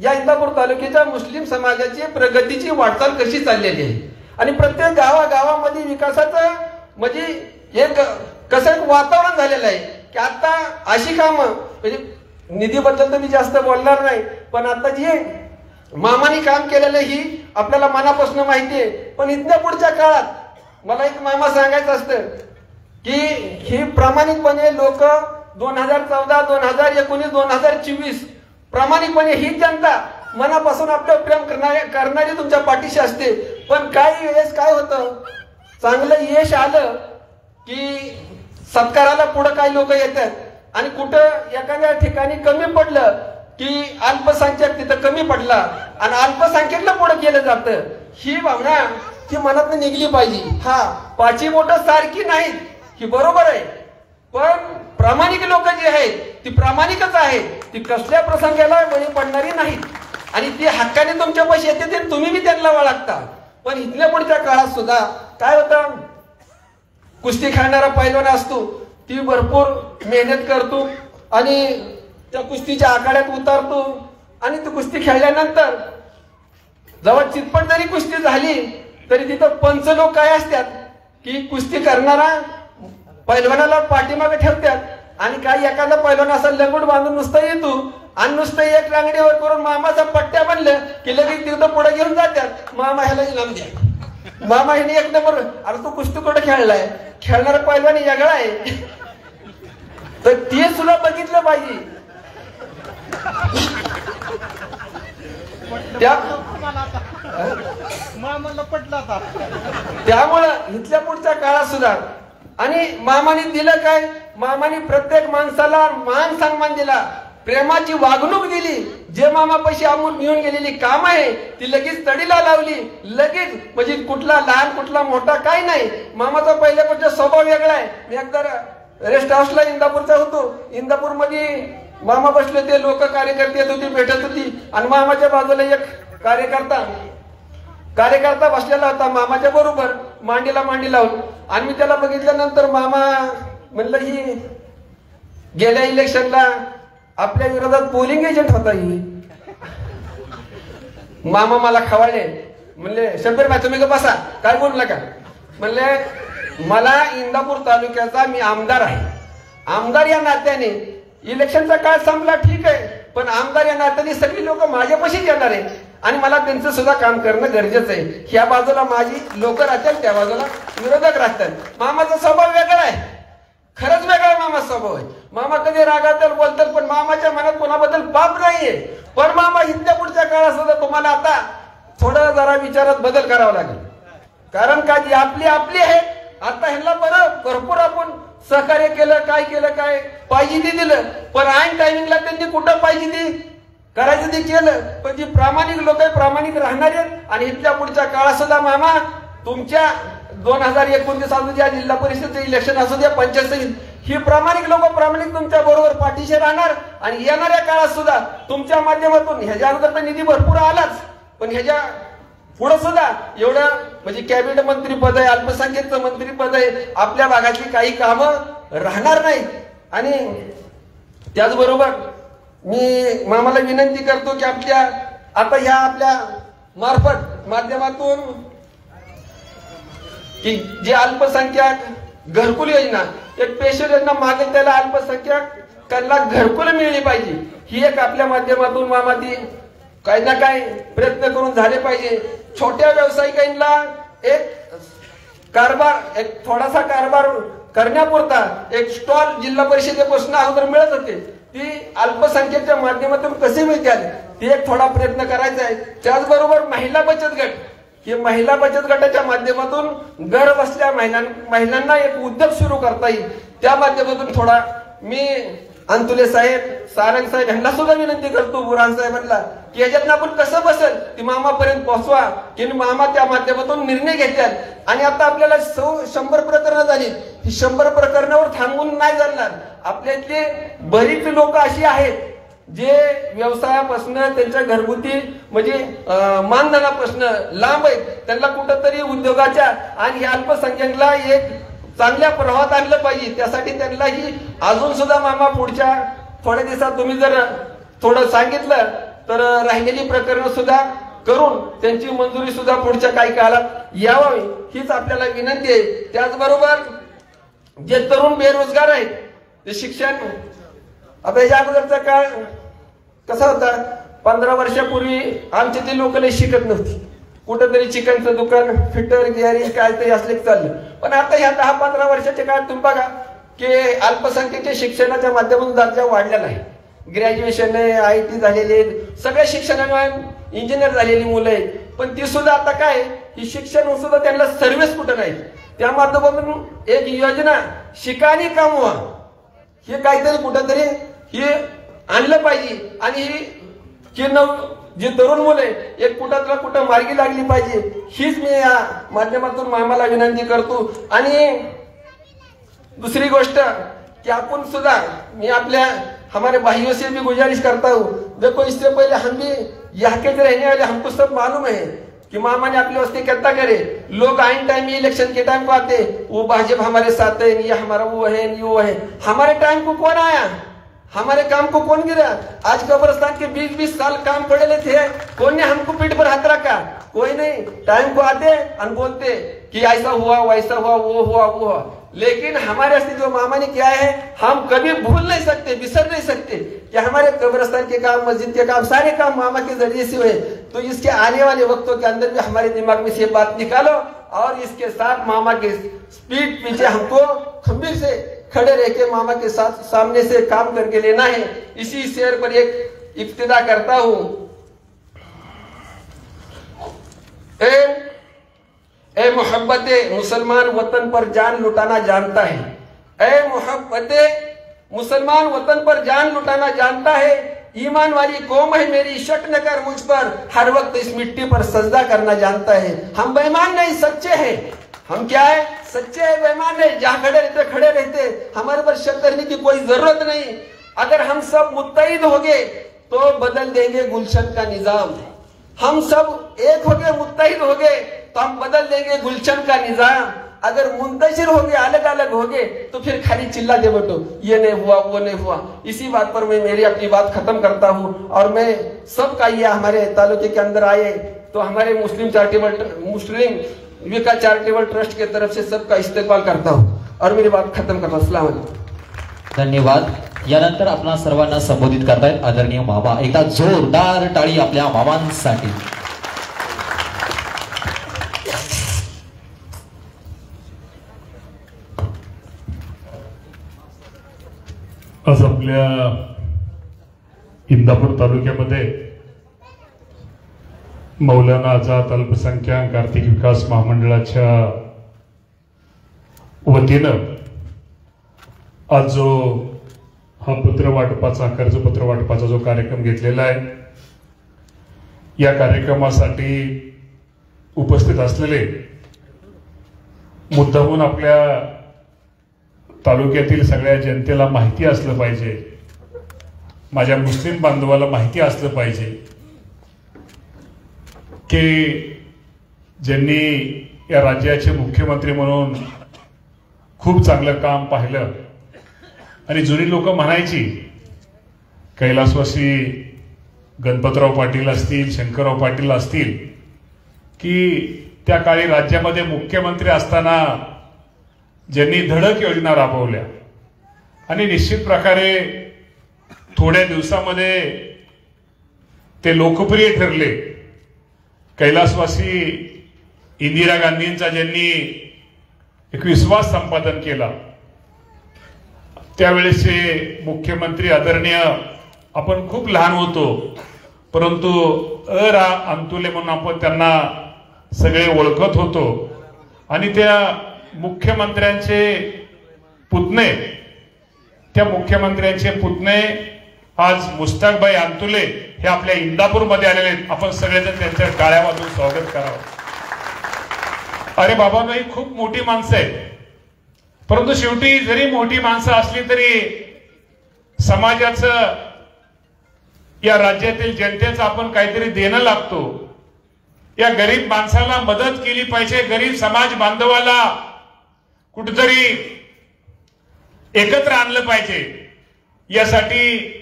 या इंदापूर तालुक्याच्या मुस्लिम समाजाची प्रगतीची वाटचाल कशी चाललेली आहे. आणि प्रत्येक गावागावामध्ये विकासाचं म्हणजे एक कसं एक वातावरण झालेलं आहे की आता अशी कामं म्हणजे निधीबद्दल तर मी जास्त बोलणार नाही, पण आता जी मामाने काम केलेलं ही आपल्याला मनापासून माहिती आहे. पण इथल्या पुढच्या काळात मला एक मामा सांगायचं असतं की ही प्रामाणिकपणे लोक 2014, 2019, 2024 प्रामाणिकपणे ही जनता मनापासून आपलं प्रेम करणारी तुमच्या पाठीशी असते. पण काही वेळेस काय होतं, चांगलं यश आलं की सत्काराला पुढे काही लोक येतात आणि कुठं एखाद्या ठिकाणी कमी पडलं की अल्पसंख्याक तिथं कमी पडला आणि अल्पसंख्याकला पुढे केलं जातं. ही भावना ती मनात निघली पाहिजे. हा, पाची बोटं सारखी नाहीत ही बरोबर आहे, पण प्रामाणिक लोक जी आहेत ती प्रामाणिकच आहेत, ती कसल्या प्रसंगाला बळी पडणारी नाहीत. आणि ती हक्काने तुमच्या पैसे येते ते तुम्ही बी त्यांना वळखता. पण इथल्या पुढच्या काळात सुद्धा काय होतं, कुस्ती खेळणारा पैलवान असतो, ती भरपूर मेहनत करतो आणि त्या कुस्तीच्या आखाड्यात उतरतो आणि ती कुस्ती खेळल्यानंतर जेव्हा चितपट जरी कुस्ती झाली तरी तिथं पंच लोक काय असतात की कुस्ती करणारा पैलवानाला पाठीमागे ठेवतात आणि काही एखादा पैलवान असा लंगूट बांधून नुसतं येतो आणि नुसतं एक रांगडीवर करून मामाचा पट्ट्या बनलं की लगेच तिथं पुढे घेऊन जातात. मामा ह्याला इनाम द्या, मामा ह्याने एक नंबर. अरे तू कुस्ती कुठे खेळलाय, खेळणारा पैलवान वेगळा आहे. तर ते सुद्धा बघितलं पाहिजे. त्यामुळं इथल्या पुढच्या काळात सुद्धा आणि मामाने दिलं काय, मामाने प्रत्येक माणसाला मान सन्मान दिला, प्रेमाची वागणूक दिली. जे मामा पैसे आमून मिळून गेलेली काम आहे ती लगेच तडीला लावली, लगेच. म्हणजे कुठला लहान कुठला मोठा काही नाही. मामाचा पहिल्यापासून स्वभाव वेगळा आहे. मी एकदा रेस्ट हाऊसला इंदापूरचा होतो, इंदापूर मध्ये मामा बसले होते, लोक कार्यकर्ते येत होती, भेटत होती आणि मामाच्या बाजूला एक कार्यकर्ता बसलेला होता मामाच्या बरोबर मांडीला मांडी लावून. आणि मी त्याला बघितल्यानंतर मामा म्हणलं ही गेल्या इलेक्शनला आपल्या विरोधात पोलिंग एजंट होता ही. मामा मला खवाळले, म्हणले शंभर भाई तुम्ही का बसा, काय बोलू नका. म्हणले मला इंदापूर तालुक्याचा मी आमदार आहे, आमदार या नात्याने इलेक्शनचा काळ संपला ठीक आहे, पण आमदार या नात्याने सगळी लोक माझ्यापाशीच येणार आहे आणि मला त्यांचं सुद्धा काम करणं गरजेचं आहे. ह्या बाजूला माझी लोक राहतात, त्या बाजूला विरोधक राहतात. मामाचा स्वभाव वेगळा आहे, खरंच वेगळा मामा स्वभाव आहे. मामा कधी रागातील बोलतात पण मामाच्या मनात कोणाबद्दल पाप नाहीये. पण मामा इथल्या पुढच्या काळात सुद्धा तुम्हाला आता थोडं जरा विचारात बदल करावा लागेल. कारण का जी आपली आहे. आता ह्यांना बरं भरपूर आपण सहकार्य केलं, काय पाहिजे ते दिलं, पण ऐन टायमिंगला त्यांनी कुठं पाहिजे ते करायचं ते केलं. पण जी प्रामाणिक लोक प्रामाणिक राहणार आहेत आणि इथल्या पुढच्या काळात सुद्धा मामा तुमच्या 2029 असू द्या, जिल्हा परिषदेचे इलेक्शन असू द्या, पंचायत ही प्रामाणिक लोक प्रामाणिक तुमच्या बरोबर पाठीशी राहणार आणि येणाऱ्या काळात सुद्धा तुमच्या माध्यमातून ह्याच्या अगोदर तर निधी भरपूर आलाच, पण ह्याच्या पुढे सुद्धा एवढं म्हणजे कॅबिनेट मंत्री पद आहे, अल्पसंख्याक मंत्री पद आहे, आपल्या भागातली काही कामं राहणार नाहीत. आणि त्याचबरोबर मी मामाला विनंती करतो की आता ह्या आपल्या मार्फत माध्यमातून की जे अल्पसंख्याक घरकुल योजना, एक पेन्शन योजना मागेल त्याला अल्पसंख्याकांना घरकुल मिळली पाहिजे. ही एक आपल्या माध्यमातून मामा ती काही ना काही प्रयत्न करून झाले पाहिजे. छोट्या व्यावसायिकांना एक थोडासा कारभार करण्यापुरता एक स्टॉल जिल्हा परिषदेपासून अगोदर मिळत होते, ती अल्पसंख्याकच्या माध्यमातून कसे मिळतात ती एक थोडा प्रयत्न करायचा आहे. त्याचबरोबर महिला बचत गट, ही महिला बचत गटाच्या माध्यमातून घर बसल्या महिलांना एक उद्योग सुरू करता येईल. त्या माध्यमातून थोडा मी अंतुले साहेब, सारंग साहेब यांना सुद्धा विनंती करतो, बुरान साहेबांना की याच्यातनं आपण कसं बसेल ती मामापर्यंत पोहोचवा की मामा त्या माध्यमातून निर्णय घेतात. आणि आता आपल्याला 100 प्रकरणं झाली, ही 100 प्रकरणावर थांबून नाही चालणार. आपल्यातले बरीच लोक अशी आहेत जे व्यवसायापासून त्यांच्या घरगुती म्हणजे मानधनापासून लांब आहेत, त्यांना कुठंतरी उद्योगाच्या आणि अल्पसंख्याकला एक चांगल्या प्रवाहात आणलं पाहिजे. त्यासाठी त्यांनाही अजून सुद्धा मामा पुढच्या थोड्या दिवसात तुम्ही जर थोडं सांगितलं तर राहिलेली प्रकरणं सुद्धा करून त्यांची मंजुरी सुद्धा पुढच्या काही काळात यावी, हीच आपल्याला विनंती आहे. त्याचबरोबर जे तरुण बेरोजगार आहेत ते शिक्षण, आता या अगोदरचा काळ कसा होता, 15 वर्षापूर्वी आमचे ते लोक शिकत नव्हती, कुठंतरी चिकनचं दुकान, फिटर, गॅरेज काहीतरी असले चाललं. पण आता ह्या 10-15 वर्षाच्या काळात तुम्ही बघा की अल्पसंख्याकच्या शिक्षणाच्या माध्यमातून दर्जा वाढलेला आहे. ग्रॅज्युएशन आहे, IT झालेले, सगळ्या शिक्षणामुळे इंजिनियर झालेली मुलं आहेत. पण ती सुद्धा आता काय, ही शिक्षण सुद्धा त्यांना सर्व्हिस कुठं नाही. त्या माध्यमातून एक योजना शिका आणि कमवा, हे काहीतरी कुठंतरी हे आणलं पाहिजे. आणि जी तरुण मुले एक कुठं मार्गी लागली पाहिजे, हीच मी या माध्यमातून मामाला विनंती करतो. आणि दूसरी गोष्ट कि अपन सुधा मैं अपने हमारे भाइयों से भी गुजारिश करता हूँ, देखो इससे पहले हम भी यहाँ के जो रहने वाले हमको सब मालूम है कि मामा ने अपने वास्ते कितना करे। लोग आइन टाइम इलेक्शन के टाइम को आते, वो भाजपा हमारे साथ है, ये हमारा वो है, ये वो है। हमारे टाइम को कौन आया, हमारे काम को कौन गिरा? आज कब्रिस्तान के 20-20 साल काम पड़े थे, कौन ने हमको पीठ पर हाथ रखा? कोई नहीं। टाइम को आते और बोलते कि ऐसा हुआ, वैसा हुआ, वो हुआ, वो हुआ। लेकिन हमारे से जो मामा ने किया है हम कभी भूल नहीं सकते, बिसर नहीं सकते कि हमारे कब्रिस्तान के काम, मस्जिद के काम, सारे काम मामा के जरिए से हुए। तो इसके आने वाले वक्तों के अंदर भी हमारे दिमाग में से बात निकालो और इसके साथ मामा के स्पीड पीछे हमको खंबीर से खड़े रह के मामा के साथ सामने से काम करके लेना है। इसी शेर पर एक इब्तिदा करता हूं। ए मोहब्बते मुसलमान वतन पर जान लुटाना जानता है। ए मोहब्बते मुसलमान वतन पर जान लुटाना जानता है। ईमान वाली कौम है मेरी, शक न कर मुझ पर, हर वक्त इस मिट्टी पर सजदा करना जानता है। हम बेईमान नहीं, सच्चे हैं। हम क्या है? सच्चे है, बेईमान नहीं। जहां खड़े रहते खड़े रहते, हमारे पर शक करने की कोई जरूरत नहीं। अगर हम सब मुत्तहिद हो गए तो बदल देंगे गुलशन का निजाम। हम सब एक हो गए, मुत्तहिद हो गए तो हम बदल देंगे गुलशन का निजाम। अगर मुंतशिर हो गए, अलग अलग हो गए तो फिर खाली चिल्ला दे बटो, ये नहीं हुआ, वो नहीं हुआ। इसी बात पर मैं मेरी अपनी बात खत्म करता हूं और मैं सबका ये हमारे तालुके के अंदर आए तो हमारे मुस्लिम विकास चैरिटेबल ट्रस्ट के तरफ से सबका इस्तेमाल करता हूं और मेरी बात खत्म करता हूं। अस्सलाम वालेकुम। धन्यवाद। यानंतर आपणा सर्वांना संबोधित करतायत आदरणीय मामा। एकदा जोरदार टाळी आपल्या मामांसाठी। आज आपल्या इंदापूर तालुक्यामध्ये मौलाना आझाद अल्पसंख्याक आर्थिक विकास महामंडळाच्या वतीनं आज जो हा पत्र वाटपाचा, कर्जपत्र वाटपाचा जो कार्यक्रम घेतलेला आहे, या कार्यक्रमासाठी उपस्थित असलेले मुद्दामून आपल्या तालुक्यातील सगळ्या जनतेला माहिती असलं पाहिजे, माझ्या मुस्लिम बांधवाला माहिती असलं पाहिजे की ज्यांनी या राज्याचे मुख्यमंत्री म्हणून खूप चांगलं काम पाहिलं आणि जुनी लोक म्हणायची, कैलासवासी गणपतराव पाटील असतील, शंकरराव पाटील असतील, की त्या काळी राज्यामध्ये मुख्यमंत्री असताना ज्यांनी धडक योजना राबवल्या आणि निश्चित प्रकारे थोड्या दिवसामध्ये ते लोकप्रिय ठरले। कैलासवासी इंदिरा गांधींचा ज्यांनी एक विश्वास संपादन केला, त्यावेळेचे मुख्यमंत्री आदरणीय, आपण खूप लहान होतो परंतु रा अंतुले म्हणून आपण त्यांना सगळे ओळखत होतो आणि त्या मुख्यमंत्र्यांचे पुतणे, त्या मुख्यमंत्र्यांचे पुतणे आज मुस्ताकभाई अंतुले हे आपल्या इंदापूरमध्ये आलेले आहेत। आपण सगळेजण त्यांच्या टाळ्या वाजवून स्वागत करावं। अरे बाबांनो, ही खूप मोठी माणसं आहेत, परंतु शेवटी जरी मोठी माणसं असली तरी समाजाचं, या राज्यातील जनतेचं आपण काहीतरी देणं लागतो। या गरीब माणसाला मदत केली पाहिजे, गरीब समाज बांधवाला कुठेतरी एकत्र आणलं पाहिजे। यासाठी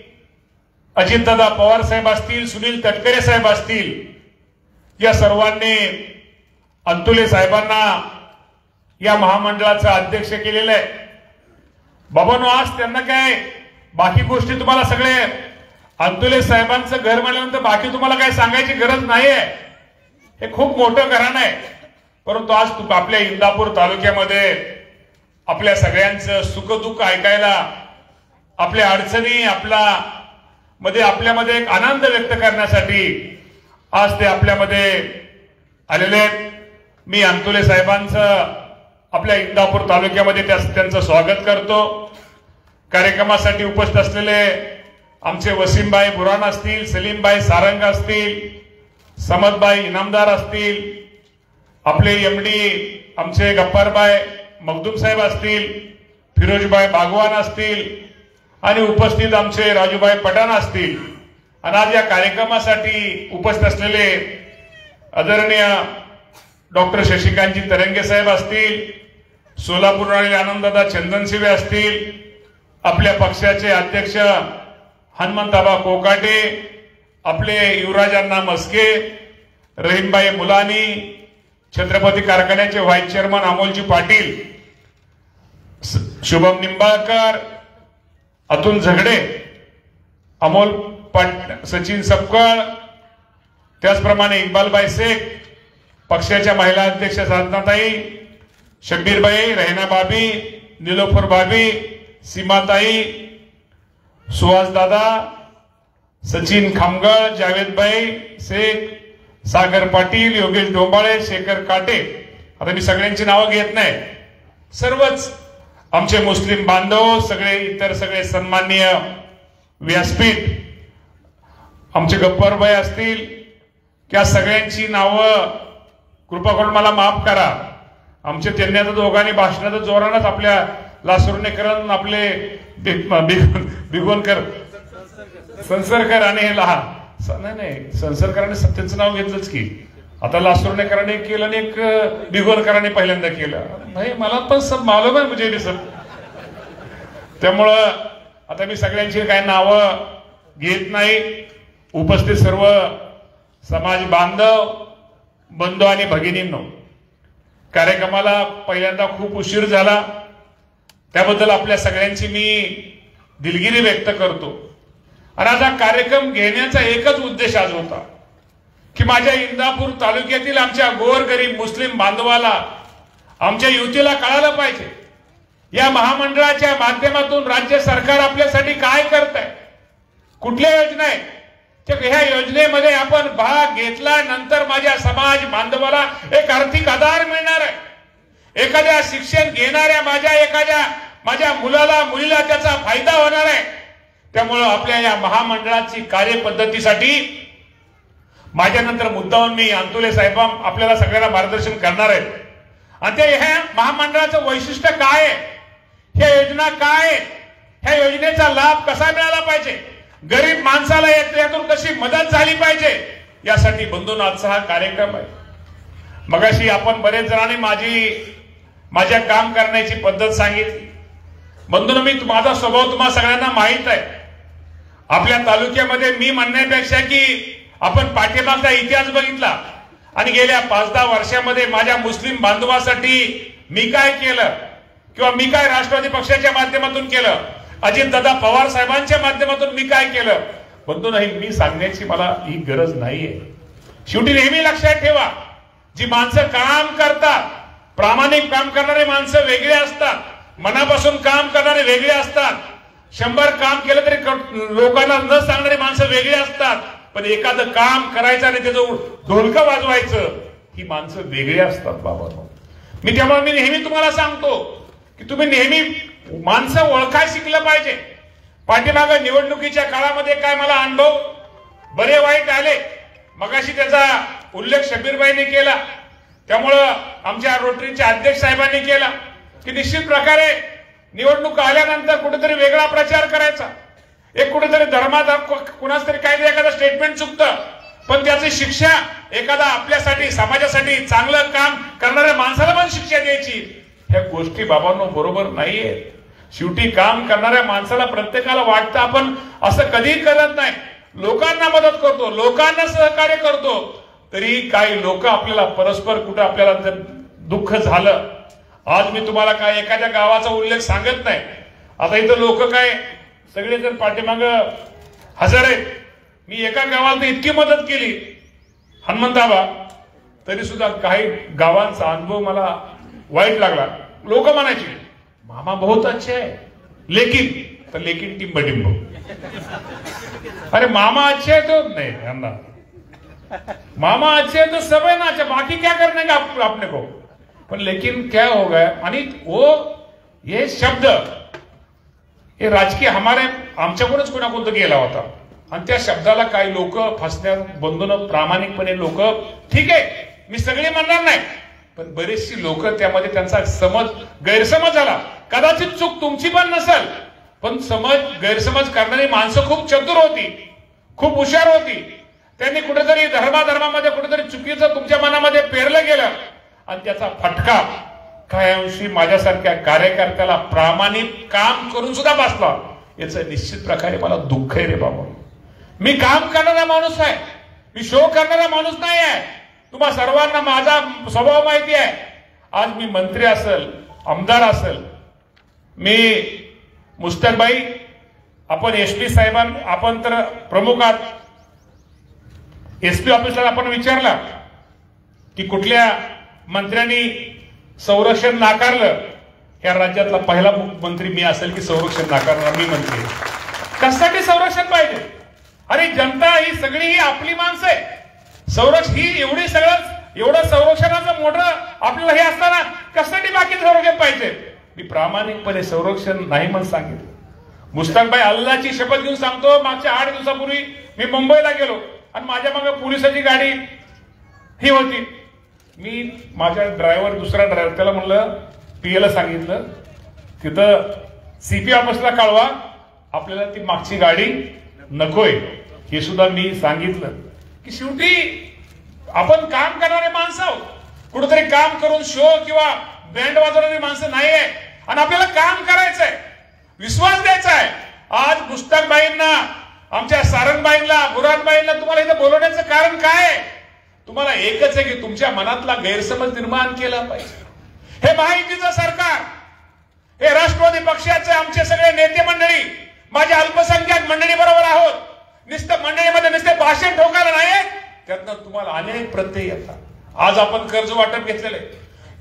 अजितदादा पवार साहेब असतील, सुनील तटकरे साहेब असतील, या सर्वांनी अंतुले साहेबांना या महामंडळाचा अध्यक्ष केलेलं आहे। बाबांनो, आज त्यांना काय बाकी गोष्टी तुम्हाला सगळे, अंतुले साहेबांचं घर म्हणल्यानंतर बाकी तुम्हाला काय सांगायची गरज नाहीये, हे खूप मोठं घराणं आहे। परंतु आज आपल्या इंदापूर तालुक्यामध्ये आपल्या सगळ्यांचं सुखदुःख ऐकायला, आपल्या अडचणी आपल्यामध्ये एक आनंद व्यक्त करण्यासाठी आज ते आपल्यामध्ये आलेले आहेत। मी अंतुले साहेबांचं आपल्या इंदापूर तालुक्यामध्ये त्यांचं स्वागत करतो। कार्यक्रमासाठी उपस्थित असलेले आमचे वसीमभाई बुरान असतील, सलीमभाई सारंग असतील, समदभाई इनामदार असतील, आपले एमडी आमचे गप्पारभाई मखदूम साहेब असतील, फिरोजभाई बागवान असतील आणि उपस्थित आमचे राजूभाई पठाण असतील, आणि आज या कार्यक्रमासाठी उपस्थित असलेले आदरणीय डॉक्टर शशिकांतजी तरंगे साहेब असतील, सोलापूर आनंददादा चंदनशिवे असतील, आपल्या पक्षाचे अध्यक्ष हनुमंताबा कोकाटे, आपले युवराजांना मस्के, रहीमबाई मुलानी, छत्रपती कारखान्याचे व्हाईस चेअरमन अमोलजी पाटील, शुभम निंबाळकर, अतुल झगडे, अमोल सचिन सपकाळ, त्याचप्रमाणे इक्बालबाई शेख, पक्षाच्या महिला अध्यक्ष साधनाताई, शब्बीरबाई, रहिना बाबी, निलोफर बाबी, सीमाताई, सुहास दादा, सचिन खामगळ, जावेदबाई शेख, सागर पाटील, योगेश डोंबाळे, शेखर काटे. आता मी सगळ्यांची नावं घेत नाही. सर्वच आमचे मुस्लिम बांधव, सगळे इतर सगळे सन्माननीय व्यासपीठ, आमचे गप्परबाई असतील, त्या सगळ्यांची नावं कृपा करून मला माफ करा. आमचे त्यांनी आता दोघांनी भाषणाचं जोरानच आपल्या लासुर्णेकरण, आपले बिगोनकर, संसरकर आणि हे लहान नाही संसरकरांनी सत्तेचं नाव घेतलंच की. आता लासुर्णेकरांनी एक केलं आणि एक बिगोनकरांनी पहिल्यांदा केलं. नाही मला पण सब मालूम आहे मुझे सब. त्यामुळं आता मी सगळ्यांची काही नावं घेत नाही. उपस्थित सर्व समाज बांधव, बंधू आणि भगिनींनो, कार्यक्रमाला पहिल्यांदा खूप उशीर झाला, त्याबद्दल आपल्या सगळ्यांची मी दिलगिरी व्यक्त करतो. आणि आज हा कार्यक्रम घेण्याचा एकच उद्देश आज होता की माझ्या इंदापूर तालुक्यातील आमच्या गोरगरीब मुस्लिम बांधवाला, आमच्या युवतीला कळालं पाहिजे या महामंडळाच्या माध्यमातून राज्य सरकार आपल्यासाठी काय करत आहे, कुठल्या योजना आहेत. ह्या योजनेमध्ये आपण भाग घेतल्यानंतर माझ्या समाज बांधवाला एक आर्थिक आधार मिळणार आहे. एखाद्या शिक्षण घेणाऱ्या माझ्या मुलाला मुलीला त्याचा फायदा होणार आहे. त्यामुळं आपल्या या महामंडळाची कार्यपद्धतीसाठी माझ्यानंतर मुद्दाहून मी अंतुले साहेब आपल्याला सगळ्यांना मार्गदर्शन करणार आहेत. आणि ते ह्या महामंडळाचं वैशिष्ट्य काय आहे, ह्या योजना काय आहे, ह्या योजनेचा लाभ कसा मिळाला पाहिजे, गरीब माणसाला यातून कशी मदत झाली पाहिजे, यासाठी बंधूंनो आजचा हा कार्यक्रम आहे. मगाशी आपण बरेच जणांनी माझ्या काम करण्याची पद्धत सांगितली. बंधूंनो, माझा स्वभाव तुम्हाला सगळ्यांना माहित आहे. आपल्या तालुक्यामध्ये मी म्हणण्यापेक्षा की आपण पाठीमागचा इतिहास बघितला आणि गेल्या 5-10 वर्षामध्ये माझ्या मुस्लिम बांधवासाठी मी काय केलं किंवा मी काय राष्ट्रवादी पक्षाच्या माध्यमातून केलं, अजितदादा पवार साहेबांच्या माध्यमातून मी काय केलं, बंधूंनो मी सांगण्याची मला ही गरज नाहीये. शेवटी नेहमी लक्षात ठेवा, जी माणसं काम करतात, प्रामाणिक काम करणारे माणसं वेगळे असतात, मनापासून काम करणारे वेगळे असतात. 100 काम केलं तरी लोकांना न सांगणारी माणसं वेगळी असतात. पण एखादं काम करायचं आणि त्याचं ढोलकं वाजवायचं, ही माणसं वेगळी असतात बाबा. त्यामुळे मी नेहमी तुम्हाला सांगतो की तुम्ही नेहमी माणसं ओळखाय शिकलं पाहिजे. पाठीमागं निवडणुकीच्या काळामध्ये काय मला अनुभव बरे वाईट आले, मगाशी त्याचा उल्लेख शब्बीरबाईंनी केला, त्यामुळं आमच्या रोटरीच्या अध्यक्ष साहेबांनी केला की निश्चित प्रकारे निवडणूक आल्यानंतर कुठेतरी वेगळा प्रचार करायचा. एक कुठेतरी धर्मात कुणाच तरी काहीतरी एखादं स्टेटमेंट चुकतं, पण त्याची शिक्षा एखादा आपल्यासाठी समाजासाठी चांगलं काम करणाऱ्या माणसाला पण शिक्षा द्यायची. ह्या गोष्टी बाबांनो बरोबर नाहीये. शेवटी काम करणाऱ्या माणसाला प्रत्येकाला वाटतं आपण असं कधीही करत नाही, लोकांना मदत करतो, लोकांना सहकार्य करतो. तरी काही लोक आपल्याला परस्पर कुठं आपल्याला जर दुःख झालं, आज मी तुम्हाला काय एखाद्या गावाचा उल्लेख सांगत नाही. आता इथं लोक काय सगळेजण पाठीमाग हजर आहेत. मी एका गावाला इतकी मदत केली हनुमंताबा, तरी सुद्धा काही गावांचा अनुभव मला वाईट लागला. लोक म्हणायचे मामा बहुत अच्छे है, लेकिन टिंब टिंब. अरे मामा अच्छे है तो नहीं अंदा, मामा अच्छे है तो सब है ना अच्छा, बाकी क्या करने का आपने को. पण लेकिन क्या हो गया, आणि वो ये शब्द हे राजकीय आमच्याकडूनच कोणाकोणतं गेला होता. आणि त्या शब्दाला काही लोक फसण्यात बंधून प्रामाणिकपणे लोक, ठीक आहे मी सगळे म्हणणार नाही, पण बरेचशी लोक त्यामध्ये त्यांचा गैरसमज झाला. कदाचित चूक तुमची पण नसेल, पण गैरसमज करणारी माणसं खूप चतुर होती. खूप हुशार होती. त्यांनी कुठेतरी धर्माधर्मामध्ये कुठेतरी चुकीचं तुमच्या मनामध्ये पेरलं गेलं आणि त्याचा फटका काही अंशी माझ्यासारख्या कार्यकर्त्याला प्रामाणिक काम करून सुद्धा बसला. याचं निश्चित प्रकारे मला दुःख आहे रे बाबा. मी काम करणारा माणूस आहे, मी शो करणारा माणूस नाही आहे. तुम्हा सर्वांना माझा स्वभाव माहिती आहे. आज मी मंत्री असेल, आमदार असेल, मी मुस्तकबाई, आपण एसपी साहेबांना, आपण तर प्रमुख आहात, एसपी ऑफिसला आपण विचारला की कुठल्या मंत्र्यांनी संरक्षण नाकारलं, या राज्यातला पहिला मुख्यमंत्री मी असेल की संरक्षण नाकारणार मी मंत्री. कशासाठी संरक्षण पाहिजे? अरे जनता ही सगळी ही आपली माणसं आहे. संरक्षण ही एवढं संरक्षणाचं मोठं आपल्याला हे असताना कशासाठी बाकी संरक्षण पाहिजे? मी प्रामाणिकपणे संरक्षण नाही म्हणून सांगितलं. मुस्तकबाई, अल्लाची शपथ घेऊन सांगतो, मागच्या 8 दिवसापूर्वी मी मुंबईला गेलो आणि माझ्या मागे पोलिसाची गाडी ही होती. मी माझ्या दुसरा ड्रायव्हर त्याला म्हणलं, पीएला सांगितलं तिथं सीपी ऑफिसला कळवा, आपल्याला ती मागची गाडी नकोय. हे सुद्धा मी सांगितलं की शेवटी आपण काम करणारे माणसं आहोत. कुठेतरी काम करून शो किंवा बँड वाजवणारी माणसं नाही आहे आणि आपल्याला काम करायचंय, विश्वास द्यायचा आहे. आज मुस्तकबाईंना, आमच्या सारंगबाईंना, बुरानबाईंना तुम्हाला इथं बोलवण्याचं कारण काय आहे? तुम्हाला एकच आहे की तुमच्या मनातला गैरसमज निर्माण केला पाहिजे. हे महायुतीचं सरकार, हे राष्ट्रवादी पक्षाचे आमचे सगळे नेते मंडळी, माझ्या अल्पसंख्याक मंडळी बरोबर आहोत. नुसतं मंडळीमध्ये नुसते भाषण ठोकायला नाही, त्यातनं तुम्हाला अनेक प्रत्यय येतात. आज आपण कर्ज वाटप घेतलेलं आहे.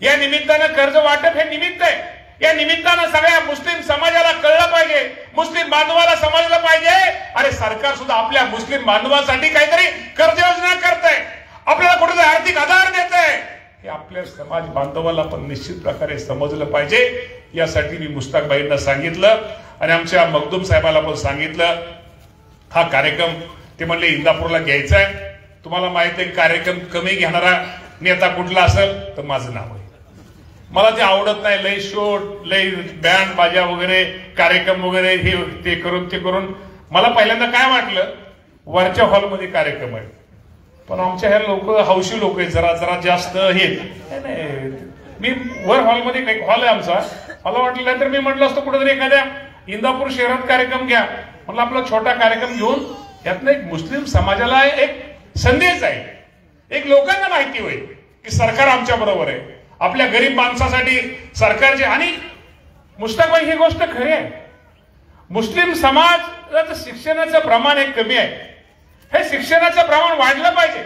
या निमित्तानं कर्ज वाटप हे निमित्त आहे. या निमित्तानं सगळ्या मुस्लिम समाजाला कळलं पाहिजे, मुस्लिम बांधवाला समजलं पाहिजे, अरे सरकार सुद्धा आपल्या मुस्लिम बांधवांसाठी काहीतरी कर्ज योजना करतंय, आपल्याला कुठेतरी आर्थिक आधार देत आहे. हे आपल्या समाज बांधवाला पण निश्चित प्रकारे समजलं पाहिजे. यासाठी मी मुस्तकबाईंना सांगितलं आणि आमच्या मखदूम साहेबाला पण सांगितलं. हा कार्यक्रम ते म्हणले इंदापूरला घ्यायचा आहे. तुम्हाला माहिती आहे कार्यक्रम कमी घेणारा नेता कुठला असेल तर माझं नाव आहे. मला ते आवडत नाही, लय शो, लय बँड बाजा वगैरे, कार्यक्रम वगैरे, हे ते करून मला पहिल्यांदा काय वाटलं, वरच्या हॉलमध्ये कार्यक्रम आहे, पण आमच्या ह्या लोक हौशी लोक आहेत, जरा जास्त हे नाही. मी वर हॉलमध्ये, हॉल आहे आमचा, मला वाटलं तर मी म्हटलं असतं कुठेतरी एखाद्या इंदापूर शहरात कार्यक्रम घ्या. म्हटलं आपला छोटा कार्यक्रम घेऊन यातनं एक मुस्लिम समाजाला एक संदेश आहे, एक लोकांना माहिती होईल की सरकार आमच्या बरोबर आहे, आपल्या गरीब माणसासाठी सरकारचे. आणि मुस्तकबाई ही गोष्ट खरी आहे, मुस्लिम समाजाचं शिक्षणाचं प्रमाण हे कमी आहे. हे शिक्षणाचं प्रमाण वाढलं पाहिजे.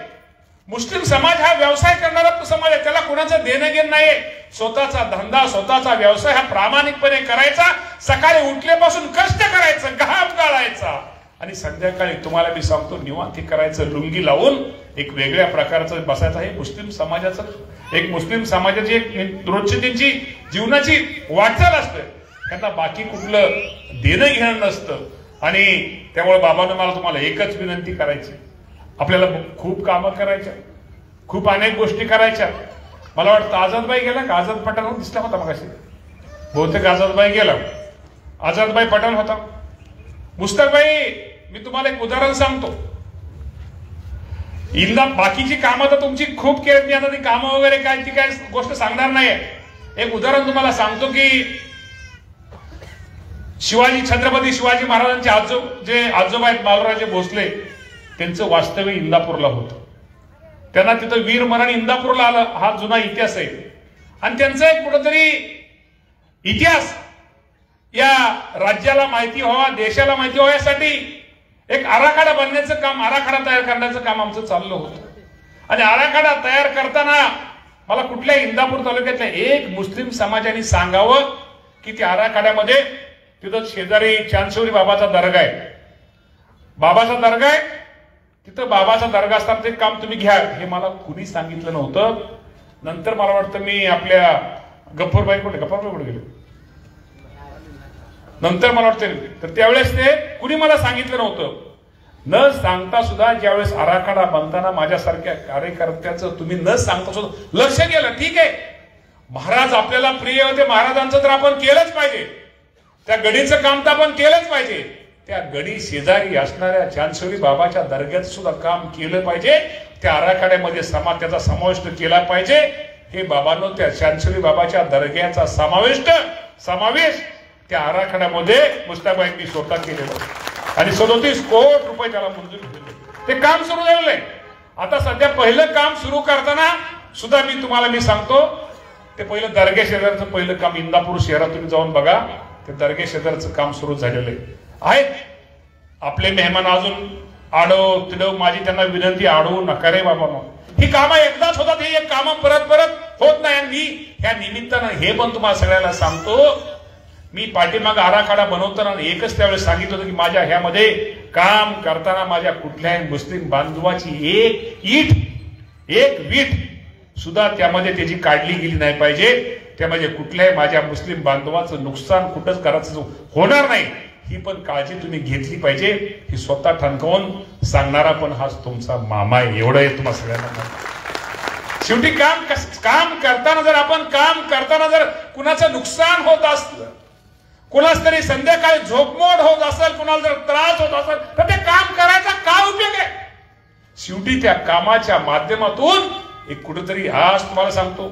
मुस्लिम समाज हा व्यवसाय करणारा समाज आहे, त्याला कुणाचं देणं घेणं नाहीये. स्वतःचा धंदा, स्वतःचा व्यवसाय हा प्रामाणिकपणे करायचा, सकाळी उठल्यापासून कष्ट करायचं, घाम गाळायचा आणि संध्याकाळी तुम्हाला मी सांगतो निवांत करायचं, लुंगी लावून एक वेगळ्या प्रकारचं बसायचं. हे मुस्लिम समाजाचं, एक मुस्लिम समाजाची एक रोजची त्यांची जीवनाची वाटचाल असते. त्यांना बाकी कुठलं देणं घेणं नसतं. आणि त्यामुळे बाबांनो मला तुम्हाला एकच विनंती करायची, आपल्याला खूप कामं करायच्या, खूप अनेक गोष्टी करायच्या. मला वाटतं आझादबाई गेला का, आझाद पठाण दिसला होता मगाशी, बहुतेक आझादबाई गेला, आझादबाई पठाण होता. मुस्तकबाई, मी तुम्हाला एक उदाहरण सांगतो. बाकीची कामं तर तुमची खूप केली, मी आता ती कामं वगैरे काय ती काय गोष्ट सांगणार नाहीये. एक उदाहरण तुम्हाला सांगतो की छत्रपती शिवाजी महाराजांचे आजोबा आहेत बाळराजे भोसले, त्यांचं वास्तव्य इंदापूरला होतं. त्यांना तिथं वीरमरण इंदापूरला आलं, हा जुना इतिहास आहे. आणि त्यांचा एक कुठेतरी इतिहास या राज्याला माहिती व्हावा, देशाला माहिती व्हावा, यासाठी एक आराखडा बनण्याचं काम, आराखडा तयार करण्याचं काम आमचं चाललं होतं. आणि आराखडा तयार करताना मला कुठल्या इंदापूर तालुक्यातल्या एक मुस्लिम समाजाने सांगावं की त्या आराखड्यामध्ये तिथं शेजारी चांदशेवरी बाबाचा दर्गा आहे, बाबाचा दर्गा आहे, तिथं बाबाचा दर्गा असताना ते काम तुम्ही घ्या, हे मला कुणी सांगितलं नव्हतं. नंतर मला वाटतं मी आपल्या गप्पूरबाई कुठे गेले, नंतर मला वाटतं तर त्यावेळेस ते कुणी मला सांगितलं नव्हतं. न सांगता सुद्धा ज्यावेळेस आराखडा बनताना माझ्यासारख्या कार्यकर्त्याचं तुम्ही न सांगता सुद्धा लक्ष गेलं. ठीक आहे, महाराज आपल्याला प्रिय होते, महाराजांचं तर आपण केलंच पाहिजे, त्या गडीचं काम तर आपण केलंच पाहिजे. त्या गडी शेजारी असणाऱ्या चांदसोली बाबाच्या दर्ग्यात सुद्धा काम केलं पाहिजे. त्या आराखड्यामध्ये त्याचा समावेश केला पाहिजे. हे बाबांनो त्या चांदसोली बाबाच्या दर्ग्याचा समावेश त्या आराखड्यामध्ये मुस्ताबाईंनी स्वतः केलेलं आणि 37 कोटी रुपये त्याला मंजूर केले. ते काम सुरू झालेलं आहे. आता सध्या पहिलं काम सुरू करताना सुद्धा मी सांगतो, ते पहिलं दर्गे शेजारचं पहिलं काम इंदापूर शहरात तुम्ही जाऊन बघा. ते दर्गे शेजारचं काम सुरू झालेलं आहे. आपले मेहमान अजून आडव तिडव माझी त्यांना विनंती, आडवू नका रे बाबा. ही कामं एकदाच होतात, ही एक कामं परत परत होत नाही. मी ह्या निमित्तानं हे पण तुम्हाला सगळ्यांना सांगतो, मी पाठीमाग आराखडा बनवताना एकच त्यावेळेस सांगितलं होतं की माझ्या ह्यामध्ये काम करताना माझ्या कुठल्याही मुस्लिम बांधवाची एक वीट सुद्धा त्यामध्ये त्याची काढली गेली नाही पाहिजे. त्यामध्ये कुठल्याही माझ्या मुस्लिम बांधवाचं नुकसान कुठंच करायचं होणार नाही, ही पण काळजी तुम्ही घेतली पाहिजे. ही स्वतः ठणकावून सांगणारा पण हाच तुमचा मामा आहे. एवढं आहे तुम्हाला सगळ्यांना. शेवटी काम करताना जर कुणाचं नुकसान होत असलं, कुणाच तरी संध्याकाळी झोपमोड होत असेल, कुणाला जर त्रास होत असेल, तर ते काम करायचा काय उपयोग आहे. शेवटी त्या कामाच्या माध्यमातून एक कुठेतरी आज तुम्हाला सांगतो,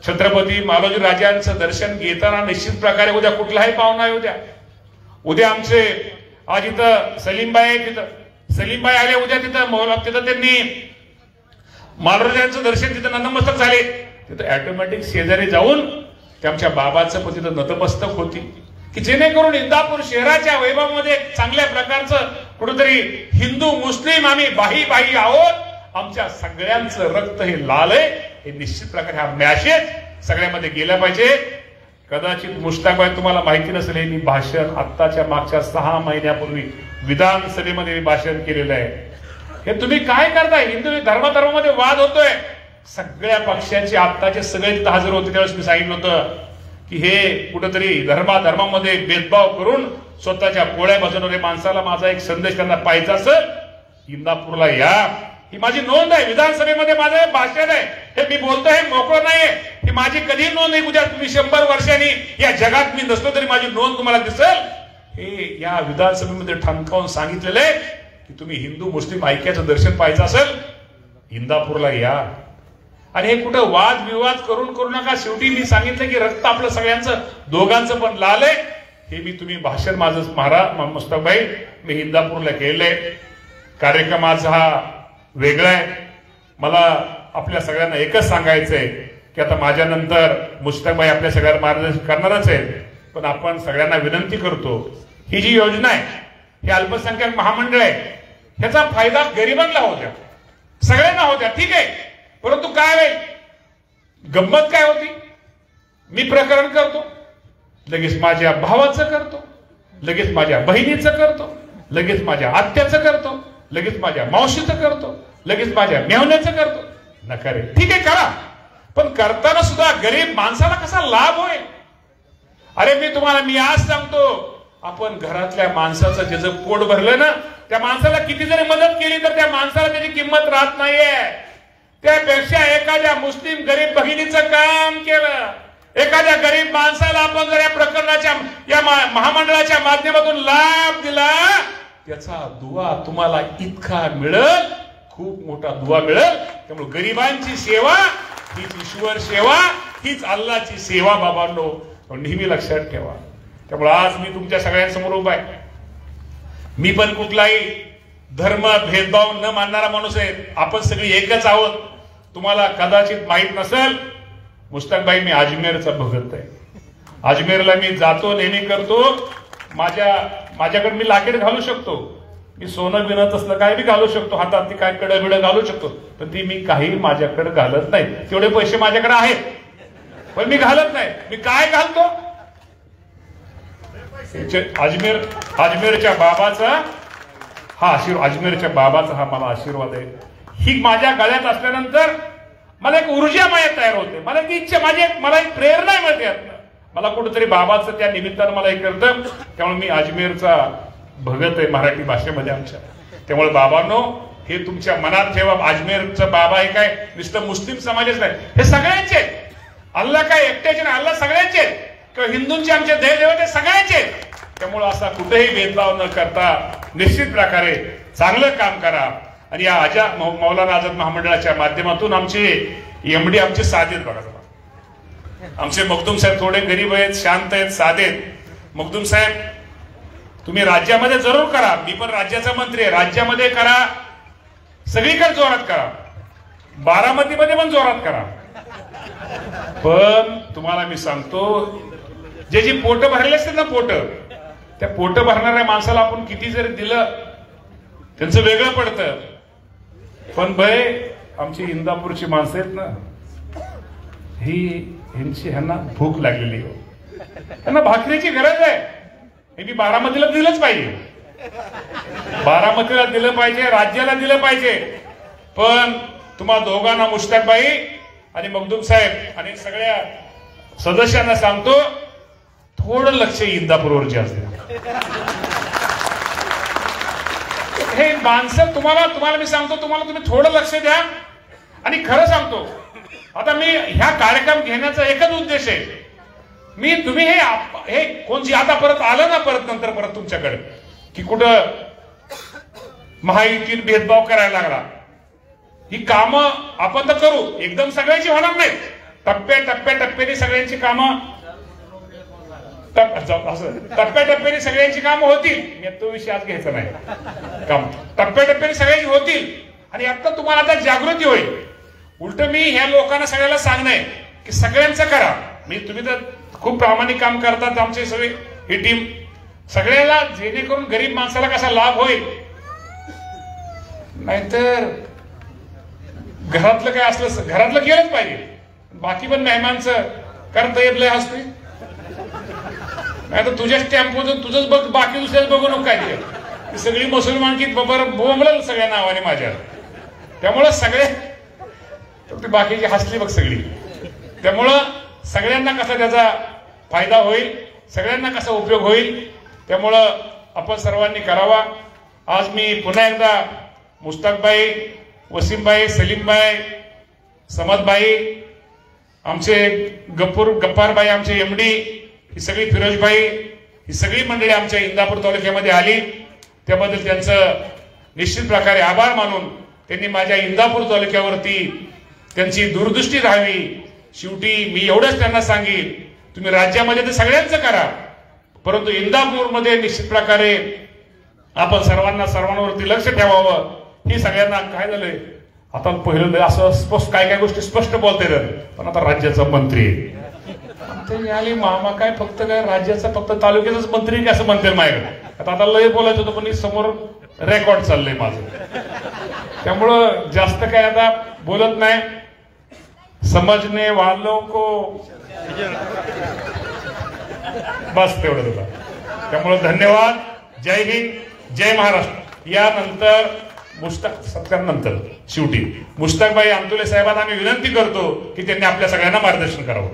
छत्रपती मालोजी राजांचं दर्शन घेताना निश्चित प्रकारे उद्या कुठलाही पाहुणा येऊ द्या. उद्या आमचे आज इथं सलीमबाई आले, उद्या तिथं त्यांनी मालोजींचं दर्शन तिथं नतमस्तक झाले. तिथं ऑटोमॅटिक शेजारी जाऊन ते आमच्या बाबाचं पण तिथं नतमस्तक होती, की जेणेकरून इंदापूर शहराच्या वैभवामध्ये चांगल्या प्रकारचं कुठेतरी हिंदू मुस्लिम आम्ही बाही आहोत. आमच्या सगळ्यांचं रक्त हे लाल आहे. हे निश्चित प्रकारे हा मॅसेज सगळ्यामध्ये गेला पाहिजे. कदाचित मुश्ताकबाई तुम्हाला माहिती नसेल, हे मी भाषण आत्ताच्या मागच्या 6 महिन्यापूर्वी विधानसभेमध्ये भाषण केलेलं आहे. हे तुम्ही काय करताय? हिंदू धर्मामध्ये वाद होतोय. सगळ्या पक्षांचे आत्ताचे सगळे तिथं हजर होते. त्यावेळेस मी सांगितलं होतं की हे कुठेतरी धर्मामध्ये भेदभाव करून स्वतःच्या पोळ्या भाजवणाऱ्या माणसाला माझा एक संदेश त्यांना पाहिजे असेल, इंदापूरला या. ही माझी नोंद आहे, विधानसभेमध्ये माझं भाषण आहे. हे मी बोलतोय, हे मोकळं नाहीये. ही माझी कधी नोंद नाही. उद्या तुम्ही 100 वर्षांनी या जगात मी नसलो तरी माझी नोंद तुम्हाला दिसेल. हे या विधानसभेमध्ये ठणकावून सांगितलेलं आहे की तुम्ही हिंदू मुस्लिम ऐक्याचं दर्शन पाहायचं असेल, इंदापूरला या. आणि हे कुठं वाद विवाद करू नका. शेवटी मी सांगितलं की रक्त आपलं सगळ्यांचं दोघांचं पण लाल आहे. हे मी तुम्ही भाषण माझं मुस्तफाबाई मी इंदापूरला केलंय. कार्यक्रम आज हा वेगळा आहे. मला आपल्या सगळ्यांना एकच सांगायचंय की आता माझ्यानंतर मुस्तफाबाई आपल्या सगळ्यांना मार्गदर्शन करणारच आहे. पण आपण सगळ्यांना विनंती करतो, ही जी योजना आहे, हे अल्पसंख्याक महामंडळ आहे, ह्याचा फायदा गरिबांना होऊ द्या, सगळ्यांना होऊ द्या. ठीक आहे, परंतु काय होईल, गंमत काय होती, मी प्रकरण करतो, लगेच माझ्या भावाचं करतो, लगेच माझ्या बहिणीचं करतो, लगेच माझ्या आत्याचं करतो, लगेच माझ्या मावशीचं करतो, लगेच माझ्या मेहण्याचं करतो. नका रे, ठीक आहे करा, पण करताना सुद्धा गरीब माणसाला कसा लाभ होईल. अरे मी आज सांगतो, आपण घरातल्या माणसाचं ज्याचं पोट भरलं ना, त्या माणसाला किती जरी मदत केली तर त्या माणसाला त्याची किंमत राहत नाहीये. त्यापेक्षा एखाद्या मुस्लिम गरीब भगिनीचं काम केलं, एखाद्या गरीब माणसाला आपण जर या प्रकरणाच्या या महामंडळाच्या माध्यमातून लाभ दिला, त्याचा दुआ तुम्हाला इतका मिळेल, खूप मोठा दुआ मिळेल. त्यामुळे गरिबांची सेवा हीच ईश्वर सेवा, हीच अल्लाची सेवा बाबांनो, नेहमी लक्षात ठेवा. त्यामुळे आज मी तुमच्या सगळ्यांसमोर उभा आहे. मी पण कुठलाही धर्म भेदभाव न मानणारा माणूस आहे. आपण सगळी एकच आहोत. तुम्हाला कदाचित माहित नसेल, मुस्ताकबाई मी अजमेरचा भगत आहे. अजमेरला मी जातो, नेहमी करतो. माझ्याकडे मी लाकेट घालू शकतो, मी सोनं बिनं तसलं काय बी घालू शकतो, हातात ती काय कडं बिडं घालू शकतो, पण ती मी काही माझ्याकडे घालत नाही. तेवढे पैसे माझ्याकडे आहेत, पण मी घालत नाही. मी काय घालतो, अजमेरच्या बाबाचा हा मला आशीर्वाद आहे. ही माझ्या गळ्यात असल्यानंतर मला एक ऊर्जा माझ्या तयार होते, मला ती इच्छा, मला एक प्रेरणा मिळते यातनं. मला कुठेतरी बाबाचं त्या निमित्तानं मला हे करतं. त्यामुळे मी अजमेरचा भगत आहे मराठी भाषेमध्ये आमच्या. त्यामुळे बाबांनो, हे तुमच्या मनात ठेवा. अजमेरचा बाबा हे काय नुसतं मुस्लिम समाजच नाही, हे सगळ्यांचे आहेत. अल्लाह काय एकट्याचे नाही, अल्लाह सगळ्यांचे आहेत. किंवा हिंदूंचे आमचे देवदेवते सगळ्यांचे आहेत. त्यामुळे असा कुठेही भेदभाव न करता निश्चित प्रकारे चांगलं काम करा आणि या मौलाना आझाद महामंडळाच्या माध्यमातून आमचे एमडी आमचे साधे आहेत. बघा आमचे मखदूम साहेब थोडे गरीब आहेत, शांत आहेत, साधे आहेत. मखदूम साहेब तुम्ही राज्यामध्ये जरूर करा, मी पण राज्याचा मंत्री आहे, राज्यामध्ये करा, सगळीकडे जोरात करा, बारामतीमध्ये पण जोरात करा. पण तुम्हाला मी सांगतो जे पोट भरले असतील ना, पोट, त्या पोट भरणाऱ्या माणसाला आपण किती जरी दिलं त्यांचं वेगळं पडतं. पण भय आमची इंदापूरची माणसं आहेत ना, ह्यांना भूक लागलेली हो, त्यांना भाकरीची गरज आहे. हे मी बारामतीला दिलंच पाहिजे, बारामतीला दिलं पाहिजे, राज्याला दिलं पाहिजे. पण तुम्हा दोघांना, मुश्ताकबाई आणि मखदूम साहेब आणि सगळ्या सदस्यांना सांगतो, थोडं लक्ष इंदापूरवर जास्त द्या. हे माणसं तुम्हाला मी सांगतो, तुम्ही थोडं लक्ष द्या. आणि खरं सांगतो, आता मी ह्या कार्यक्रम घेण्याचा एकच उद्देश आहे, तुम्ही हे कोणची आता परत आलं ना, परत तुमच्याकडे की कुठं महायुतीत भेदभाव करायला लागला. ही कामं आपण तर करू, एकदम सगळ्यांची होणार नाहीत, टप्प्याटप्प्याने सगळ्यांची कामं टप्प्याटप्प्याने सगळ्यांची कामं होतील. मी तो विषय आज घ्यायचा नाही, काम टप्प्याटप्प्याने सगळ्यांची होतील. आणि आता तुम्हाला आता जागृती होईल. उलट मी ह्या लोकांना सगळ्याला सांगणे की सगळ्यांचं करा. तुम्ही तर खूप प्रामाणिक काम करतात, आमचे सगळे ही टीम, सगळ्याला, जेणेकरून गरीब माणसाला कसा लाभ होईल. नाहीतर घरातलं काय असलं, घरातलं केलंच पाहिजे, बाकी पण मेहमानचं करता येत लय असते. नाही तर तुझ्याच टेम्पोचं तुझंच बघ, बाकी दुसऱ्याच बघू नको काय ते सगळी मुसलमानकी बोंबल सगळ्या नावाने माझ्या. त्यामुळं सगळे बाकीची हसली बघ सगळी. त्यामुळं सगळ्यांना कसा त्याचा फायदा होईल, सगळ्यांना कसा उपयोग होईल, त्यामुळं आपण सर्वांनी करावा. आज मी पुन्हा एकदा मुश्ताकबाई, वसीमबाई, सलीमबाई, समदबाई, आमचे गप्पारबाई, आमचे एमडी, ही सगळी फिरोजबाई, ही सगळी मंडळी आमच्या इंदापूर तालुक्यामध्ये आली, त्याबद्दल त्यांचं निश्चित प्रकारे आभार मानून त्यांनी माझ्या इंदापूर तालुक्यावरती त्यांची दूरदृष्टी राहावी. शेवटी मी एवढंच त्यांना सांगेन, तुम्ही राज्यामध्ये तर सगळ्यांचं करा, परंतु इंदापूरमध्ये निश्चित प्रकारे आपण सर्वांवरती लक्ष ठेवावं. ही सगळ्यांना काय झालंय, आता पहिलं असं स्पष्ट काय गोष्टी स्पष्ट बोलता येतात, पण आता राज्याचा मंत्री आले मामा काय फक्त काय राज्याचा फक्त तालुक्याचाच मंत्री असं म्हणते माझ्याकडे. आता लय बोलायचं होतं, पण समोर रेकॉर्ड चाललंय माझं, त्यामुळं जास्त काय आता बोलत नाही. समजणे वालों को बस तेवढं होतं. त्यामुळं धन्यवाद. जय हिंद, जय महाराष्ट्र. यानंतर सत्कारानंतर शेवटी मुश्ताकबाई अंतुले साहेबांना आम्ही विनंती करतो की त्यांनी आपल्या सगळ्यांना मार्गदर्शन करावं.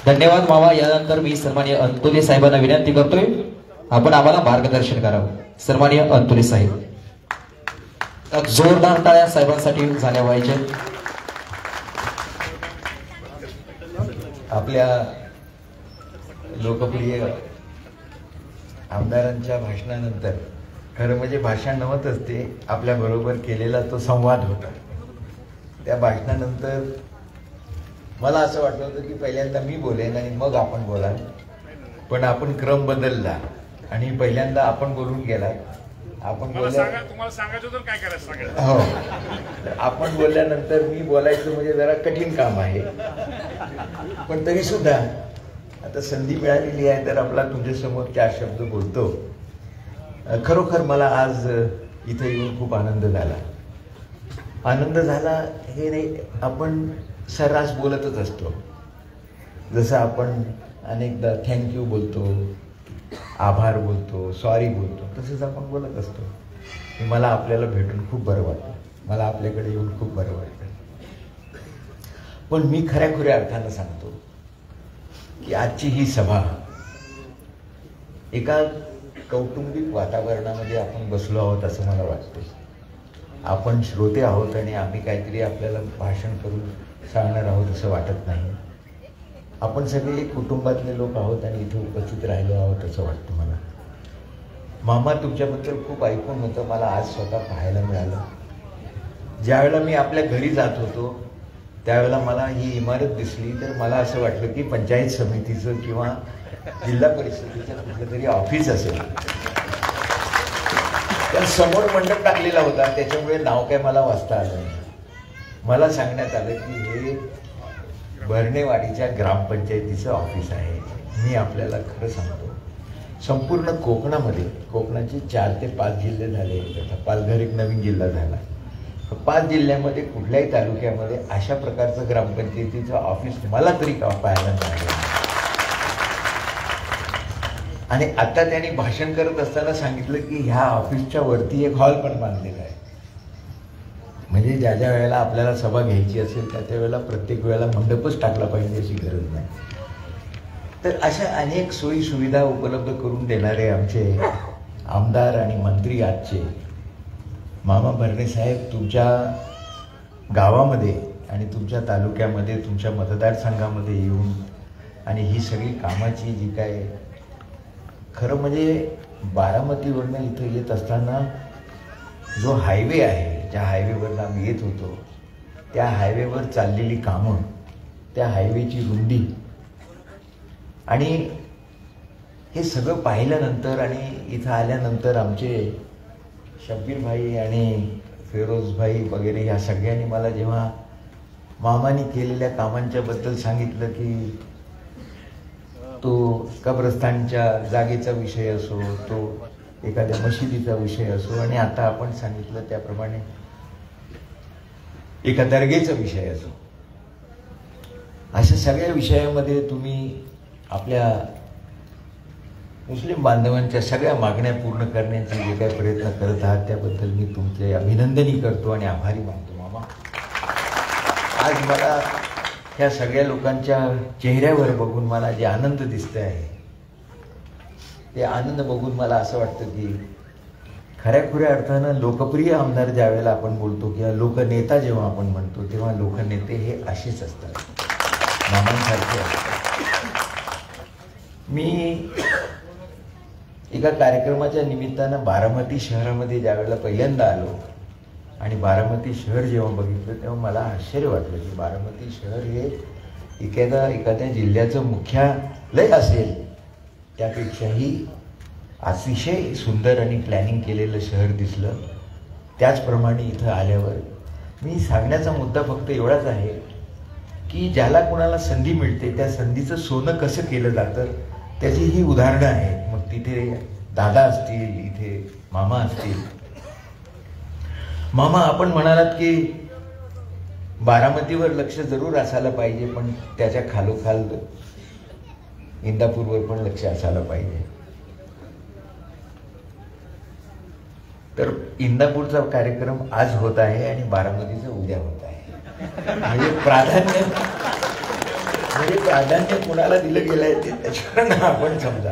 धन्यवाद मामा. यानंतर मी सन्माननीय अंतुले साहेबांना विनंती करतोय, आपण आम्हाला मार्गदर्शन करावं. सन्माननीय अंतुले साहेब, जोरदार टाळ्या साहेबांसाठी झाल्या पाहिजे. आपल्या लोकप्रिय आमदारांच्या भाषणानंतर, खरं म्हणजे भाषण नव्हतंच ते, आपल्या बरोबर केलेला तो संवाद होता. त्या भाषणानंतर मला असं वाटलं होतं की पहिल्यांदा मी बोलेन आणि मग आपण बोलाल, पण आपण क्रम बदलला आणि पहिल्यांदा आपण बोलून गेला. आपण तुम्हाला सांगायचं होतं काय करायचं. हो, आपण बोलल्यानंतर मी बोलायचं म्हणजे जरा कठीण काम आहे, पण तरी सुद्धा आता संधी मिळालेली आहे तर आपला तुमच्यासमोर 4 शब्द बोलतो. खरोखर मला आज इथे येऊन खूप आनंद झाला. आनंद झाला हे नाही, आपण सर्रास बोलतच असतो. जसं आपण अनेकदा थँक्यू बोलतो, आभार बोलतो, सॉरी बोलतो, तसंच आपण बोलत असतो. मला आपल्याला भेटून खूप बरं वाटलं, मला आपल्याकडे येऊन खूप बरं वाटलं. पण मी खऱ्या अर्थानं सांगतो की आजची ही सभा एका कौटुंबिक वातावरणामध्ये आपण बसलो आहोत असं मला वाटतं. आपण श्रोते आहोत आणि आम्ही काहीतरी आपल्याला भाषण करून सांगणार आहोत असं वाटत नाही. आपण सगळे कुटुंबातले लोक आहोत आणि इथे उपस्थित राहिलो आहोत असं वाटतं मला. मामा तुमच्याबद्दल खूप ऐकून होतं, मला आज स्वतः पाहायला मिळालं. ज्यावेळेला मी आपल्या घरी जात होतो त्यावेळेला मला ही इमारत दिसली तर मला असं वाटलं की पंचायत समितीचं किंवा जिल्हा परिषदेचं कुठलं तरी ऑफिस असेल. तर समोर मंडप टाकलेला होता, त्याच्यामुळे नाव काय मला वाचता आलं नाही. मला सांगण्यात आलं की हे भरणेवाडीच्या ग्रामपंचायतीचं ऑफिस आहे. मी आपल्याला खरं सांगतो, संपूर्ण कोकणामध्ये, कोकणाचे 4 ते 5 जिल्हे झाले, आता पालघर एक नवीन जिल्हा झाला, 5 जिल्ह्यामध्ये कुठल्याही तालुक्यामध्ये अशा प्रकारचं ग्रामपंचायतीचं ऑफिस मला तरी पाहायला मिळालं. आणि आता त्यांनी भाषण करत असताना सांगितलं की ह्या ऑफिसच्या वरती एक हॉल पण बांधलेला आहे. म्हणजे ज्या ज्या वेळेला आपल्याला सभा घ्यायची असेल त्या त्या वेळेला प्रत्येक वेळेला मंडपच टाकला पाहिजे अशी गरज नाही. तर अशा अनेक सोयी सुविधा उपलब्ध करून देणारे आमचे आमदार आणि मंत्री आजचे मामा भरणे साहेब तुमच्या गावामध्ये आणि तुमच्या तालुक्यामध्ये, तुमच्या मतदारसंघामध्ये येऊन आणि ही सगळी कामाची जी काय, खरं म्हणजे बारामतीवरनं इथं येत असताना जो हायवे आहे, ज्या हायवेवरनं आम्ही येत होतो त्या हायवेवर चाललेली कामं, त्या हायवेची रुंदी आणि हे सगळं पाहिल्यानंतर आणि इथं आल्यानंतर आमचे शब्बीर भाई आणि फिरोज भाई वगैरे ह्या सगळ्यांनी मला जेव्हा मामानी केलेल्या कामांच्या बद्दल सांगितलं की तो कब्रस्तानच्या जागेचा विषय असो, तो एखाद्या मशिदीचा विषय असो आणि आता आपण सांगितलं त्याप्रमाणे एका दर्गेचा विषय असो, अशा सगळ्या विषयामध्ये तुम्ही आपल्या मुस्लिम बांधवांच्या सगळ्या मागण्या पूर्ण करण्याचे जे काही प्रयत्न करत आहात त्याबद्दल मी तुमचे अभिनंदनही करतो आणि आभारी मानतो. मामा, आज मला ह्या सगळ्या लोकांच्या चेहऱ्यावर बघून मला जे आनंद दिसत आहे ते आनंद बघून मला असं वाटतं की खऱ्या अर्थानं लोकप्रिय आमदार ज्या वेळेला आपण बोलतो किंवा लोकनेता जेव्हा आपण म्हणतो तेव्हा लोकनेते हे असेच असतात, मामांसारखे असतात. मी एका कार्यक्रमाच्या निमित्तानं बारामती शहरामध्ये ज्या वेळेला पहिल्यांदा आलो आणि बारामती शहर जेव्हा बघितलं तेव्हा मला आश्चर्य वाटलं की बारामती शहर हे एखाद्या जिल्ह्याचं मुख्यालय असेल त्यापेक्षाही अतिशय सुंदर आणि प्लॅनिंग केलेलं शहर दिसलं. त्याचप्रमाणे इथं आल्यावर मी सांगण्याचा मुद्दा फक्त एवढाच आहे की ज्याला कोणाला संधी मिळते त्या संधीचं सोनं कसं केलं जातं त्याची ही उदाहरणं आहेत. मग तिथे दादा असतील, इथे मामा असतील. मामा, आपण म्हणालात की बारामतीवर लक्ष जरूर असायला पाहिजे पण त्याच्या खालोखाल इंदापूरवर पण लक्ष असायला पाहिजे. तर इंदापूरचा कार्यक्रम आज होत आहे आणि बारामतीचा उद्या होत आहे. म्हणजे प्राधान्य कुणाला दिलं गेलं आहे ते त्याच्यावर आपण समजा.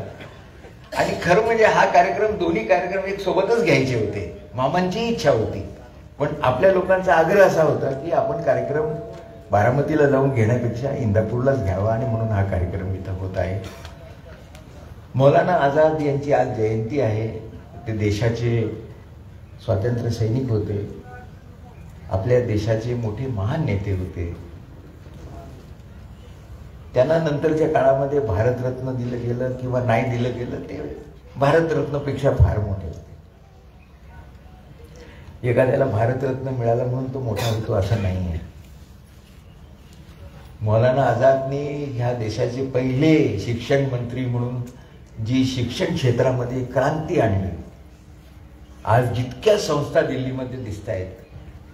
आणि खरं म्हणजे हा कार्यक्रम, दोन्ही कार्यक्रम एक सोबतच घ्यायचे होते. मामांची इच्छा होती पण आपल्या लोकांचा आग्रह असा होता की आपण कार्यक्रम बारामतीला जाऊन घेण्यापेक्षा इंदापूरलाच घ्यावा आणि म्हणून हा कार्यक्रम इथं होत आहे. मौलाना आझाद यांची आज जयंती आहे. ते देशाचे स्वातंत्र्य सैनिक होते, आपल्या देशाचे मोठे महान नेते होते. त्यांना नंतरच्या काळामध्ये भारतरत्न दिलं गेलं किंवा नाही दिलं गेलं ते भारतरत्नपेक्षा फार मोठे होते. एखाद्याला भारतरत्न मिळाला म्हणून तो मोठा होतो असं नाही आहे. मौलाना आझादने ह्या देशाचे पहिले शिक्षण मंत्री म्हणून जी शिक्षण क्षेत्रामध्ये क्रांती आणली, आज जितक्या संस्था दिल्लीमध्ये दिसत आहेत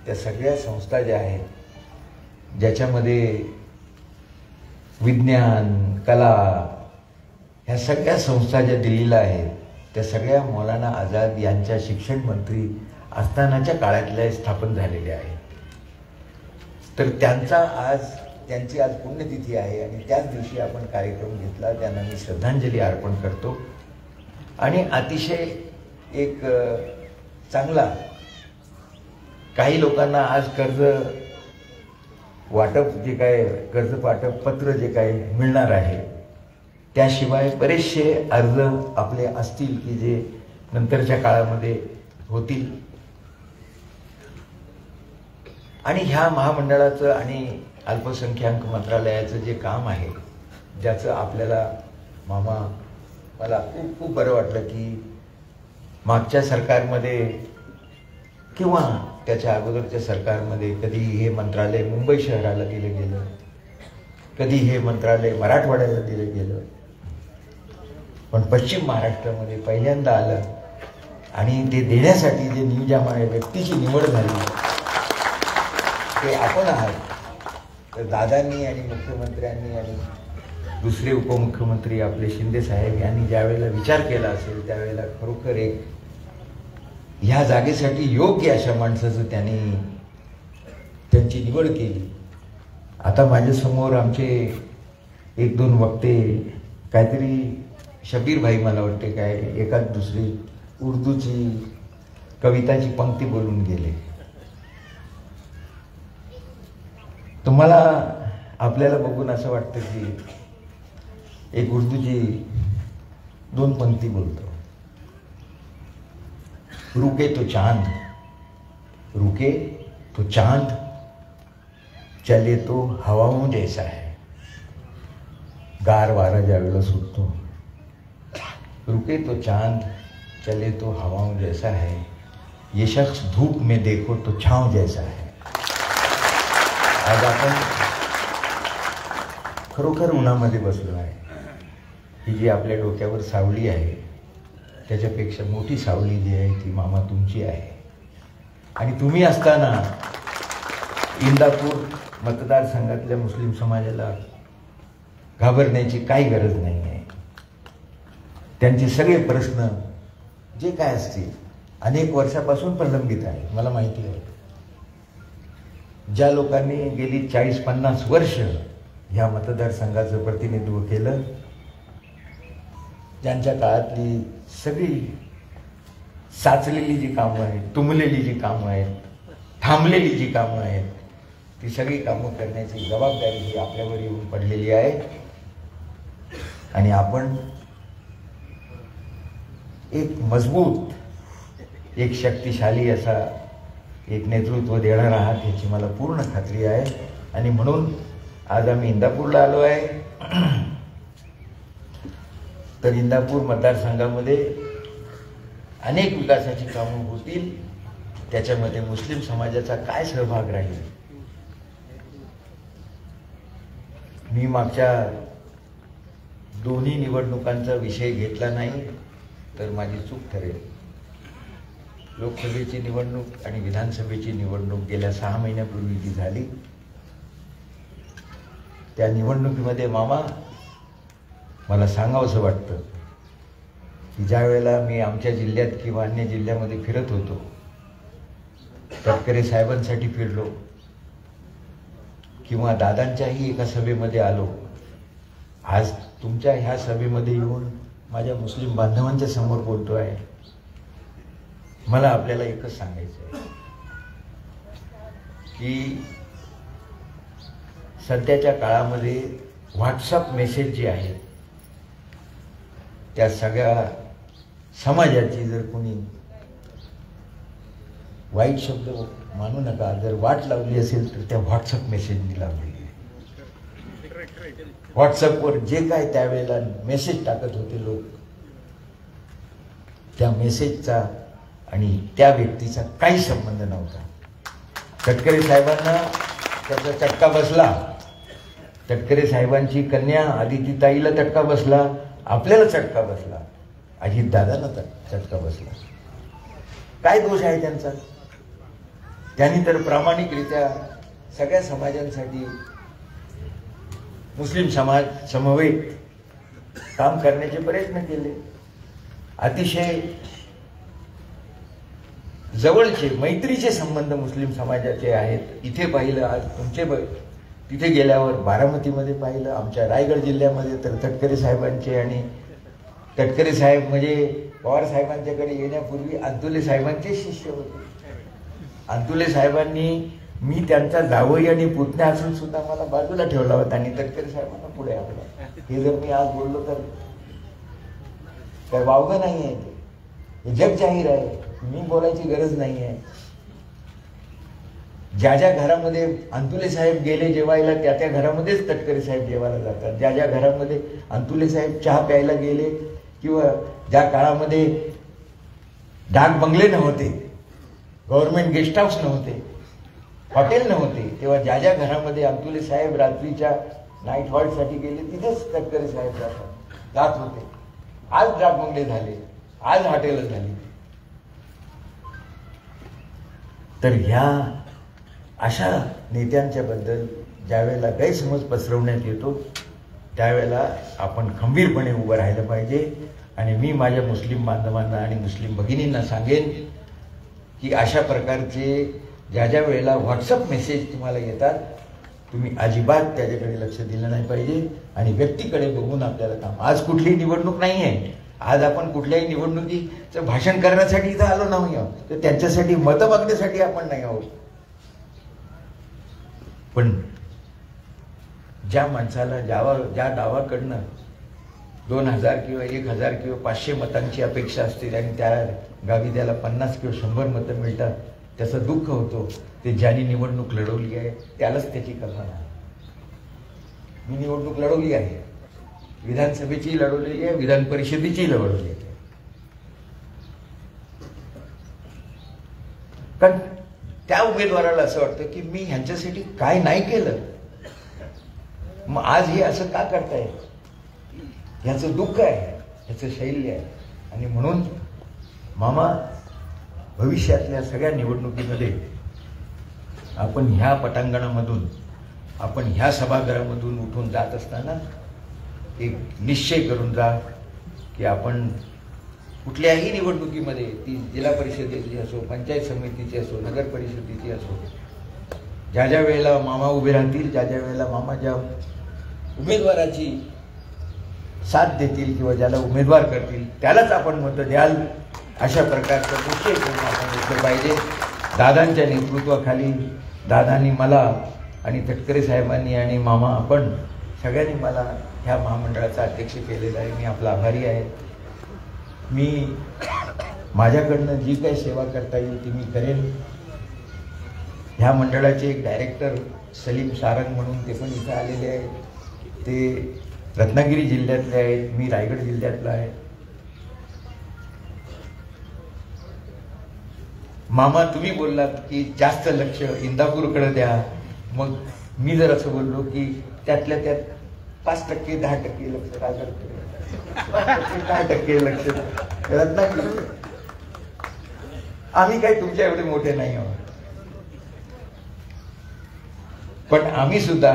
त्या सगळ्या संस्था ज्या आहेत ज्याच्यामध्ये विज्ञान, कला, ह्या सगळ्या संस्था ज्या दिल्लीला आहेत त्या सगळ्या मौलाना आझाद यांच्या शिक्षण मंत्री असतानाच्या काळातल्या स्थापन झालेल्या आहेत. तर त्यांची आज पुण्यतिथी आहे आणि त्याच दिवशी आपण कार्यक्रम घेतला. त्यांना मी श्रद्धांजली अर्पण करतो. आणि अतिशय एक चांगला, काही लोकांना आज कर्ज वाटप जे काय, कर्ज वाटप पत्र जे काय मिळणार आहे, त्याशिवाय बरेचसे अर्ज आपले असतील की जे नंतरच्या काळामध्ये होतील. आणि ह्या महामंडळाचं आणि अल्पसंख्याक मंत्रालयाचं जे काम आहे, ज्याचं आपल्याला मामा, मला खूप खूप बरं वाटलं की मागच्या सरकारमध्ये किंवा त्याच्या अगोदरच्या सरकारमध्ये कधी हे मंत्रालय मुंबई शहराला दिलं गेलं, कधी हे मंत्रालय मराठवाड्याला दिलं गेलं, पण पश्चिम महाराष्ट्रामध्ये पहिल्यांदा आलं. आणि ते देण्यासाठी जे नियोजनाने व्यक्तीची निवड झाली ते आपण आहात. तर दादांनी आणि मुख्यमंत्र्यांनी आणि दुसरे उपमुख्यमंत्री आपले शिंदे साहेब यांनी ज्यावेळेला विचार केला असेल त्यावेळेला खरोखर एक ह्या जागेसाठी योग्य अशा माणसाचं त्यांची निवड केली. आता माझ्यासमोर आमचे 1-2 वक्ते काहीतरी शबीर भाई मला वाटते काय एकाच दुसरी उर्दूची कविताची पंक्ती बोलून गेले. तुम्हाला आपल्याला बघून असं वाटतं की एक उर्दूची 2 पंक्ती बोलतो. रुके तो चांद, रुके तो चांद, चले तो हवाओं जैसा है. गार वारा ज्यावेळेला सुटतो, रुके तो चांद, चले तो हवाओं जैसा है. ये शख्स धूप में देखो तो छांव जैसा है. आज आपण खरोखर उन्हामध्ये बसलो आहे. ही जी आपल्या डोक्यावर सावली आहे त्याच्यापेक्षा मोठी सावली जी आहे ती मामा तुमची आहे. आणि तुम्ही असताना इंदापूर मतदारसंघातल्या मुस्लिम समाजाला घाबरण्याची काही गरज नाही आहे. त्यांचे सगळे प्रश्न जे काय असतील अनेक वर्षापासून प्रलंबित आहे. मला माहिती आहे ज्या लोकांनी गेली 40-50 वर्ष ह्या मतदारसंघाचं प्रतिनिधित्व केलं, ज्यांच्या काळातली सगळी साचलेली जी कामं आहेत, तुंबलेली जी कामं आहेत, थांबलेली जी कामं आहेत, ती सगळी कामं करण्याची जबाबदारी ही आपल्यावर येऊन पडलेली आहे. आणि आपण एक मजबूत, एक शक्तिशाली असा एक नेतृत्व देणार आहात याची मला पूर्ण खात्री आहे. आणि म्हणून आज आम्ही इंदापूरला आलो आहे. तर इंदापूर मतदारसंघामध्ये अनेक विकासाची कामं होतील. त्याच्यामध्ये मुस्लिम समाजाचा काय सहभाग राहील. मी मागच्या दोन्ही निवडणुकांचा विषय घेतला नाही तर माझी चूक ठरेल. लोकसभेची निवडणूक आणि विधानसभेची निवडणूक गेल्या 6 महिन्यापूर्वी जी झाली, त्या निवडणुकीमध्ये मामा मला सांगावंसं वाटतं की ज्या वेळेला मी आमच्या जिल्ह्यात किंवा अन्य जिल्ह्यामध्ये फिरत होतो, तटकरे साहेबांसाठी फिरलो किंवा दादांच्याही एका सभेमध्ये आलो, आज तुमच्या ह्या सभेमध्ये येऊन माझ्या मुस्लिम बांधवांच्या समोर बोलतो आहे. मला आपल्याला एकच सांगायचं आहे की सध्याच्या काळामध्ये व्हॉट्सअप मेसेज जे आहेत त्या सगळ्या समाजाची जर कोणी वाईट शब्द मानू नका, जर वाट लावली असेल तर त्या व्हॉट्सअप मेसेजनी लावली. व्हॉट्सअपवर जे काय त्यावेळेला मेसेज टाकत होते लोक, त्या मेसेजचा आणि त्या व्यक्तीचा काही संबंध नव्हता. तटकरे साहेबांना त्याचा चटका बसला, तटकरे साहेबांची कन्या आदितीताईला चटका बसला, आपल्याला चटका बसला, अजितदादांना चटका बसला. काय दोष आहे त्यांचा? त्यांनी तर प्रामाणिकरित्या सगळ्या समाजांसाठी मुस्लिम समाज समवेत काम करण्याचे प्रयत्न केले. अतिशय जवळचे मैत्रीचे संबंध मुस्लिम समाजाचे आहेत. इथे पाहिलं, आज तुमचे तिथे गेल्यावर बारामतीमध्ये पाहिलं, आमच्या रायगड जिल्ह्यामध्ये तर तटकरे साहेबांचे, आणि तटकरे साहेब म्हणजे पवार साहेबांच्याकडे येण्यापूर्वी अंतुले साहेबांचे शिष्य होते. अंतुले साहेबांनी मी त्यांचा जावई आणि पुतण्या असून सुद्धा मला बाजूला ठेवला होता आणि तटकरे साहेबांना पुढे आणलं. हे जर मी आज बोललो तर काय वावगं नाही आहे ते. हे जग जाहीर आहे, मी बोलायची गरज नाही आहे. ज्या ज्या घरामध्ये अंतुले साहेब गेले जेवायला त्या त्या घरामध्येच तटकरे साहेब जेवायला जातात. ज्या ज्या घरामध्ये अंतुले साहेब चहा प्यायला गेले किंवा ज्या काळामध्ये डाक बंगले नव्हते, गव्हर्नमेंट गेस्ट हाऊस नव्हते, हॉटेल नव्हते, तेव्हा ज्या ज्या घरामध्ये अंतुले साहेब रात्रीच्या नाईट हॉल्टसाठी गेले तिथेच तटकरे साहेब जात होते. आज डाक बंगले झाले, आज हॉटेल झाली. तर ह्या अशा नेत्यांच्या बद्दल ज्यावेळेला गैरसमज पसरवण्यात येतो त्यावेळेला आपण खंबीरपणे उभं राहिलं पाहिजे. आणि मी माझ्या मुस्लिम बांधवांना आणि मुस्लिम भगिनींना सांगेन की अशा प्रकारचे ज्या ज्या वेळेला व्हॉट्सअप मेसेज तुम्हाला येतात तुम्ही अजिबात त्याच्याकडे लक्ष दिलं नाही पाहिजे आणि व्यक्तीकडे बघून आपल्याला काम. आज कुठलीही निवडणूक नाही आहे, आज आपण कुठल्याही निवडणुकीचं भाषण करण्यासाठी इथं आलो नाही आहोत, तर त्यांच्यासाठी मतं मागण्यासाठी आपण नाही आहोत. पण ज्या माणसाला ज्या गावाकडनं 2000 किंवा 1000 किंवा 500 मतांची अपेक्षा असते आणि त्या गावी त्याला 50 किंवा 100 मतं मिळतात, त्याचं दुःख होतो. ते ज्यांनी निवडणूक लढवली आहे त्यालाच त्याची कल्पना आहे. मी निवडणूक लढवली आहे, विधानसभेची लढवलेली आहे, विधान परिषदेची लढवली आहे. कारण त्या उमेदवाराला असं वाटतं की मी ह्यांच्यासाठी काय नाही केलं, मग आज हे असं का करताय, ह्याचं दुःख आहे, ह्याचं शैल्य आहे. आणि म्हणून मामा भविष्यातल्या सगळ्या निवडणुकीमध्ये आपण ह्या पटांगणामधून, आपण ह्या सभागृहामधून उठून जात असताना एक निश्चय करून जा की आपण कुठल्याही निवडणुकीमध्ये, ती जिल्हा परिषदेची असो, पंचायत समितीची असो, नगर परिषदेची असो, ज्या ज्या वेळेला मामा उभे राहतील, ज्या ज्या वेळेला मामा ज्या उमेदवाराची साथ देतील किंवा ज्याला उमेदवार करतील त्यालाच आपण मतं द्याल, अशा प्रकारचा निश्चय करून आपण घेतलं पाहिजे. दादांच्या नेतृत्वाखाली दादांनी मला आणि तटकरे साहेबांनी आणि मामा आपण सगळ्यांनी मला ह्या महामंडळाचा अध्यक्ष केलेला आहे. मी आपला आभारी आहे. मी माझ्याकडनं जी काही सेवा करता येईल ती मी करेन. ह्या मंडळाचे एक डायरेक्टर सलीम सारंग म्हणून ते पण इथं आलेले आहेत. ते रत्नागिरी जिल्ह्यातले आहेत, मी रायगड जिल्ह्यातला आहे. मामा तुम्ही बोललात की जास्त लक्ष इंदापूरकडे द्या, मग मी जर असं बोललो की त्यातल्या त्यात 5% 10% लक्ष काय करतो, 5% लक्ष रत्नागिरी. आम्ही काही तुमच्या एवढे मोठे नाही आहोत, पण आम्ही सुद्धा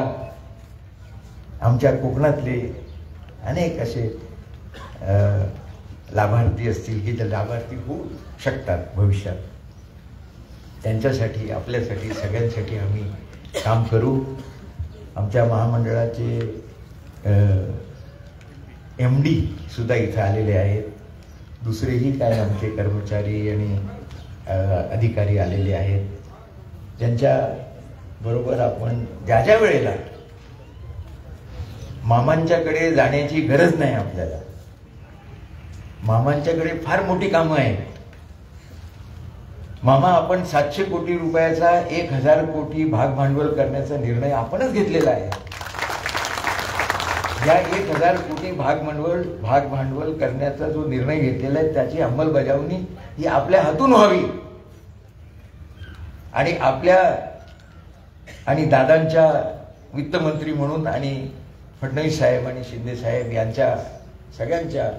आमच्या कोकणातले अनेक असे लाभार्थी असतील की जे लाभार्थी होऊ शकतात भविष्यात, त्यांच्यासाठी, आपल्यासाठी, सगळ्यांसाठी आम्ही काम करू. आमच्या महामंडळाचे MD सुद्धा इथं आलेले आहेत. दुसरेही काय आमचे कर्मचारी आणि अधिकारी आलेले आहेत, ज्यांच्या बरोबर आपण ज्या ज्या वेळेला मामांच्याकडे जाण्याची गरज नाही आपल्याला. मामांच्याकडे फार मोठी कामं आहेत. मामा आपण 700 कोटी रुपयाचा 1000 कोटी भाग भांडवल करण्याचा निर्णय आपणच घेतलेला आहे. या 1000 कोटी भाग भांडवल करण्याचा जो निर्णय घेतलेला आहे त्याची अंमलबजावणी ही आपल्या हातून व्हावी. आणि आपल्या आणि दादांच्या वित्तमंत्री म्हणून आणि फडणवीस साहेब आणि शिंदे साहेब यांच्या सगळ्यांच्या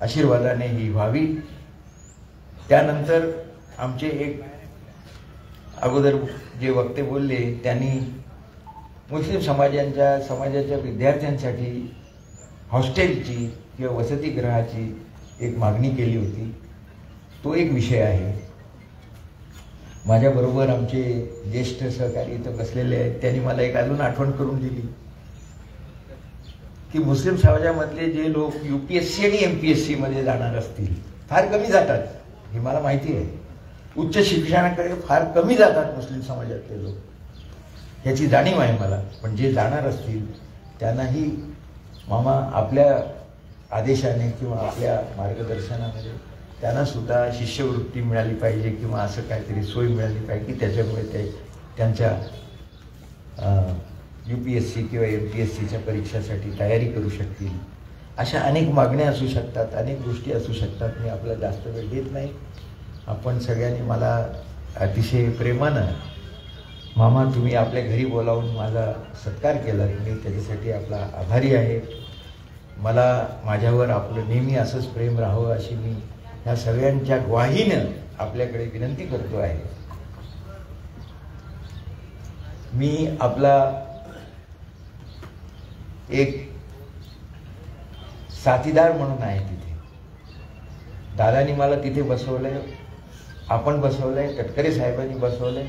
आशीर्वादाने ही व्हावी. त्यानंतर आमचे एक अगोदर जे वक्ते बोलले त्यांनी मुस्लिम समाजाच्या विद्यार्थ्यांसाठी हॉस्टेलची किंवा वसतिगृहाची एक मागणी केली होती. तो एक विषय आहे. माझ्याबरोबर आमचे ज्येष्ठ सहकारी इथं बसलेले आहेत, त्यांनी मला एक अजून आठवण करून दिली की मुस्लिम समाजामधले जे लोक UPSC आणि MPSC मध्ये जाणार असतील, फार कमी जातात, हे मला माहिती आहे. उच्च शिक्षणाकडे फार कमी जातात मुस्लिम समाजातले लोक, ह्याची जाणीव आहे मला. पण जे जाणार असतील त्यांनाही मामा आपल्या आदेशाने किंवा आपल्या मार्गदर्शनामध्ये त्यांना सुद्धा शिष्यवृत्ती मिळाली पाहिजे किंवा असं काहीतरी सोय मिळाली पाहिजे की त्याच्यामुळे ते त्यांच्या UPSC किंवा MPSCच्या परीक्षासाठी तयारी करू शकतील. अशा अनेक मागण्या असू शकतात, अनेक गोष्टी असू शकतात. मी आपला जास्त वेळ देत नाही. आपण सगळ्यांनी मला अतिशय प्रेमानं मामा तुम्ही आपल्या घरी बोलावून माझा सत्कार केला, मी त्याच्यासाठी आपला आभारी आहे. मला माझ्यावर आपलं नेहमी असंच प्रेम राहावं अशी मी ह्या सगळ्यांच्या ग्वाहीनं आपल्याकडे विनंती करतो आहे. मी आपला एक साथीदार म्हणून आहे तिथे. दादानी मला तिथे बसवलंय, आपण बसवलंय, तटकरे साहेबांनी बसवलंय.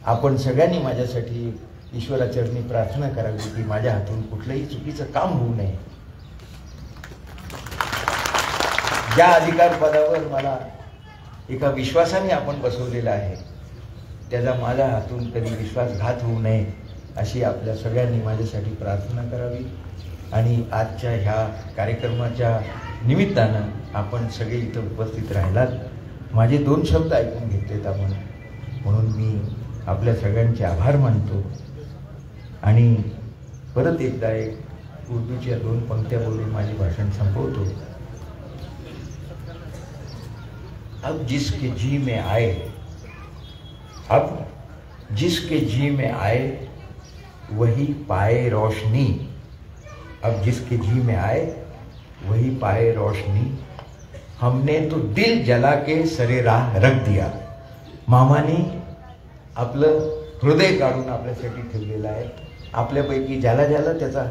आपण सगळ्यांनी माझ्यासाठी ईश्वराचरणी प्रार्थना करावी की माझ्या हातून कुठलंही चुकीचं काम होऊ नये. ज्या अधिकार पदावर मला एका विश्वासाने आपण बसवलेला आहे त्याचा माझ्या हातून कधी विश्वासघात होऊ नये अशी आपल्या सगळ्यांनी माझ्यासाठी प्रार्थना करावी. आणि आजच्या ह्या कार्यक्रमाच्या निमित्तानं आपण सगळे इथं उपस्थित राहिलात, माझे 2 शब्द ऐकून घेतलेत आपण, म्हणून मी आपल्या सगळ्यांचे आभार मानतो. आणि परत एकदा एक उर्दूच्या 2 पंक्त्या बोलून माझे भाषण संपवतो. अब जिसके जी में आए, अब जिसके जी में आए वही पाए रोशनी. अब जिसके जी में आए वही पाए रोशनी. हमने तो दिल जला के सरे राह रख दिया. मामाने आपलं हृदय काढून आपल्यासाठी ठेवलेलं आहे. आपल्यापैकी ज्याला ज्याला त्याचा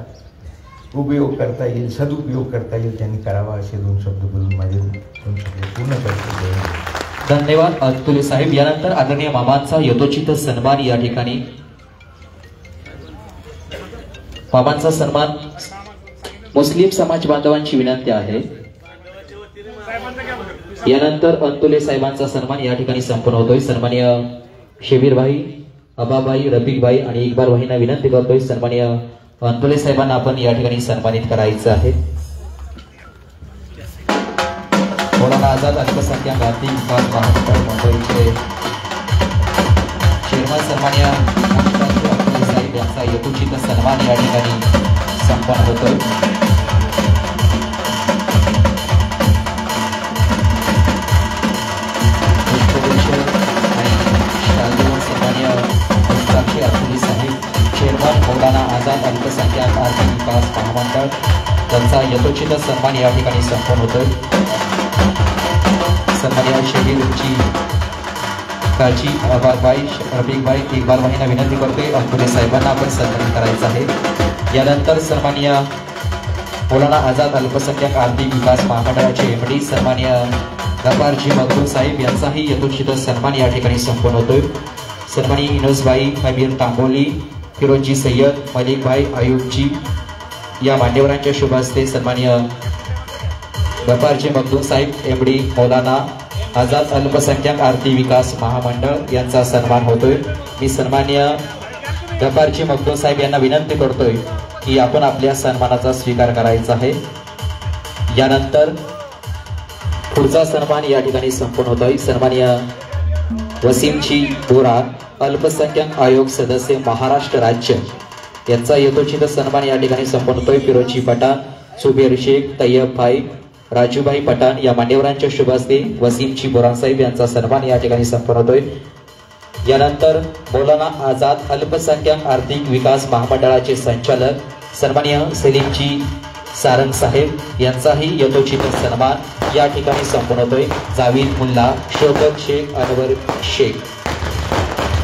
उपयोग करता येईल, सदुपयोग करता येईल त्यांनी करावा असे 2 शब्द बोलून माझे 2 शब्द पूर्ण करतो. धन्यवाद अतुले साहेब. यानंतर आदरणीय मामांचा यथोचित सन्मान या ठिकाणी. मामांचा सन्मान मुस्लिम समाज बांधवांची विनंती आहे. यानंतर अंतुले साहेबांचा सन्मान या ठिकाणी संपन्न होतोय. सन्माननीय शेबीरभाई, अबाबाई, रफिकभाई आणि इक्बाल भाईंना विनंती करतोय सन्माननीय अंतुले साहेबांना आपण या ठिकाणी सन्मानित करायचं आहे. मौलाना आझाद अल्पसंख्याक आर्थिक विकास महामंडळ मुंबईचे चेअरमन सन्माननीय अंतुले साहेब यांचा यथोचित सन्मान या ठिकाणी संपन्न होतोय. चेअरमन मौलाना आझाद अल्पसंख्याक आर्थिक विकास महामंडळ त्यांचा यथोचित सन्मान या ठिकाणी संपन्न होतोय. सन्माननीय शेबीरची काळजी अबाबाई, रफिकभाई, इक्बाल भाईंना विनंती करतोय अंतुले साहेबांना आपण सन्मानित करायचं आहे. यानंतर सन्माननीय मौलाना आझाद अल्पसंख्याक आर्थिक विकास महामंडळाचे MD सन्माननीय गफारजी मखदूम साहेब यांचाही यथोचित सन्मान या ठिकाणी संपन्न होतोय. सन्माननीय इनोसबाई, कबीर तांबोली, फिरोजी सय्यद, मलिकभाई आयुबजी या मान्यवरांच्या शुभ हस्ते सन्माननीय गफारजी मखदूम साहेब MD मौलाना आझाद अल्पसंख्याक आर्थिक विकास महामंडळ यांचा सन्मान होतोय. मी सन्माननीय गफारजी मखदूम साहेब यांना विनंती करतोय की आपण आपल्या सन्मानाचा स्वीकार करायचा आहे. यानंतर पुढचा सन्मान या ठिकाणी संपन्न होतोय. सन्माननीय वसीमजी बोरा, अल्पसंख्याक आयोग सदस्य महाराष्ट्र राज्य यांचा यथोचित सन्मान या ठिकाणी संपन्न होतोय. फिरोजी पठाण, सुबेर शेख, तय्यब भाई, राजूभाई पठाण या मान्यवरांच्या शुभ हस्ते वसीमजी बोरा साहेब यांचा सन्मान या ठिकाणी संपन्न होतोय. यानंतर मौलाना आझाद अल्पसंख्याक आर्थिक विकास महामंडळाचे संचालक सन्माननीय सलीमजी सारंग साहेब यांचाही यथोचित सन्मान या ठिकाणी संपन्न होतोय. जावेद मुल्ला, शौकत शेख, अनवर शेख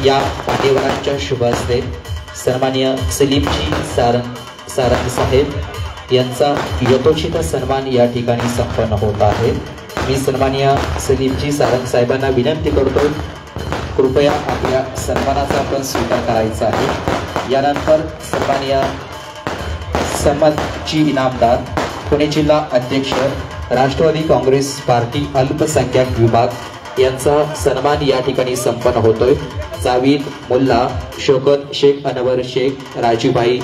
या मान्यवरांच्या शुभ हस्ते सन्माननीय सलीमजी सारंग साहेब यांचा यथोचित सन्मान या ठिकाणी संपन्न होत आहे. मी सन्माननीय सलीमजी सारंग साहेबांना विनंती करतो कृपया आपल्या सन्मानाचा आपण स्वीकार करायचा आहे. यानंतर सन्माननीय समतजी इनामदार, पुणे जिल्हा अध्यक्ष, राष्ट्रवादी काँग्रेस पार्टी अल्पसंख्याक विभाग यांचा सन्मान या ठिकाणी संपन्न होतोय. जावेद मुल्ला, शौकत शेख, अनवर शेख, राजूभाई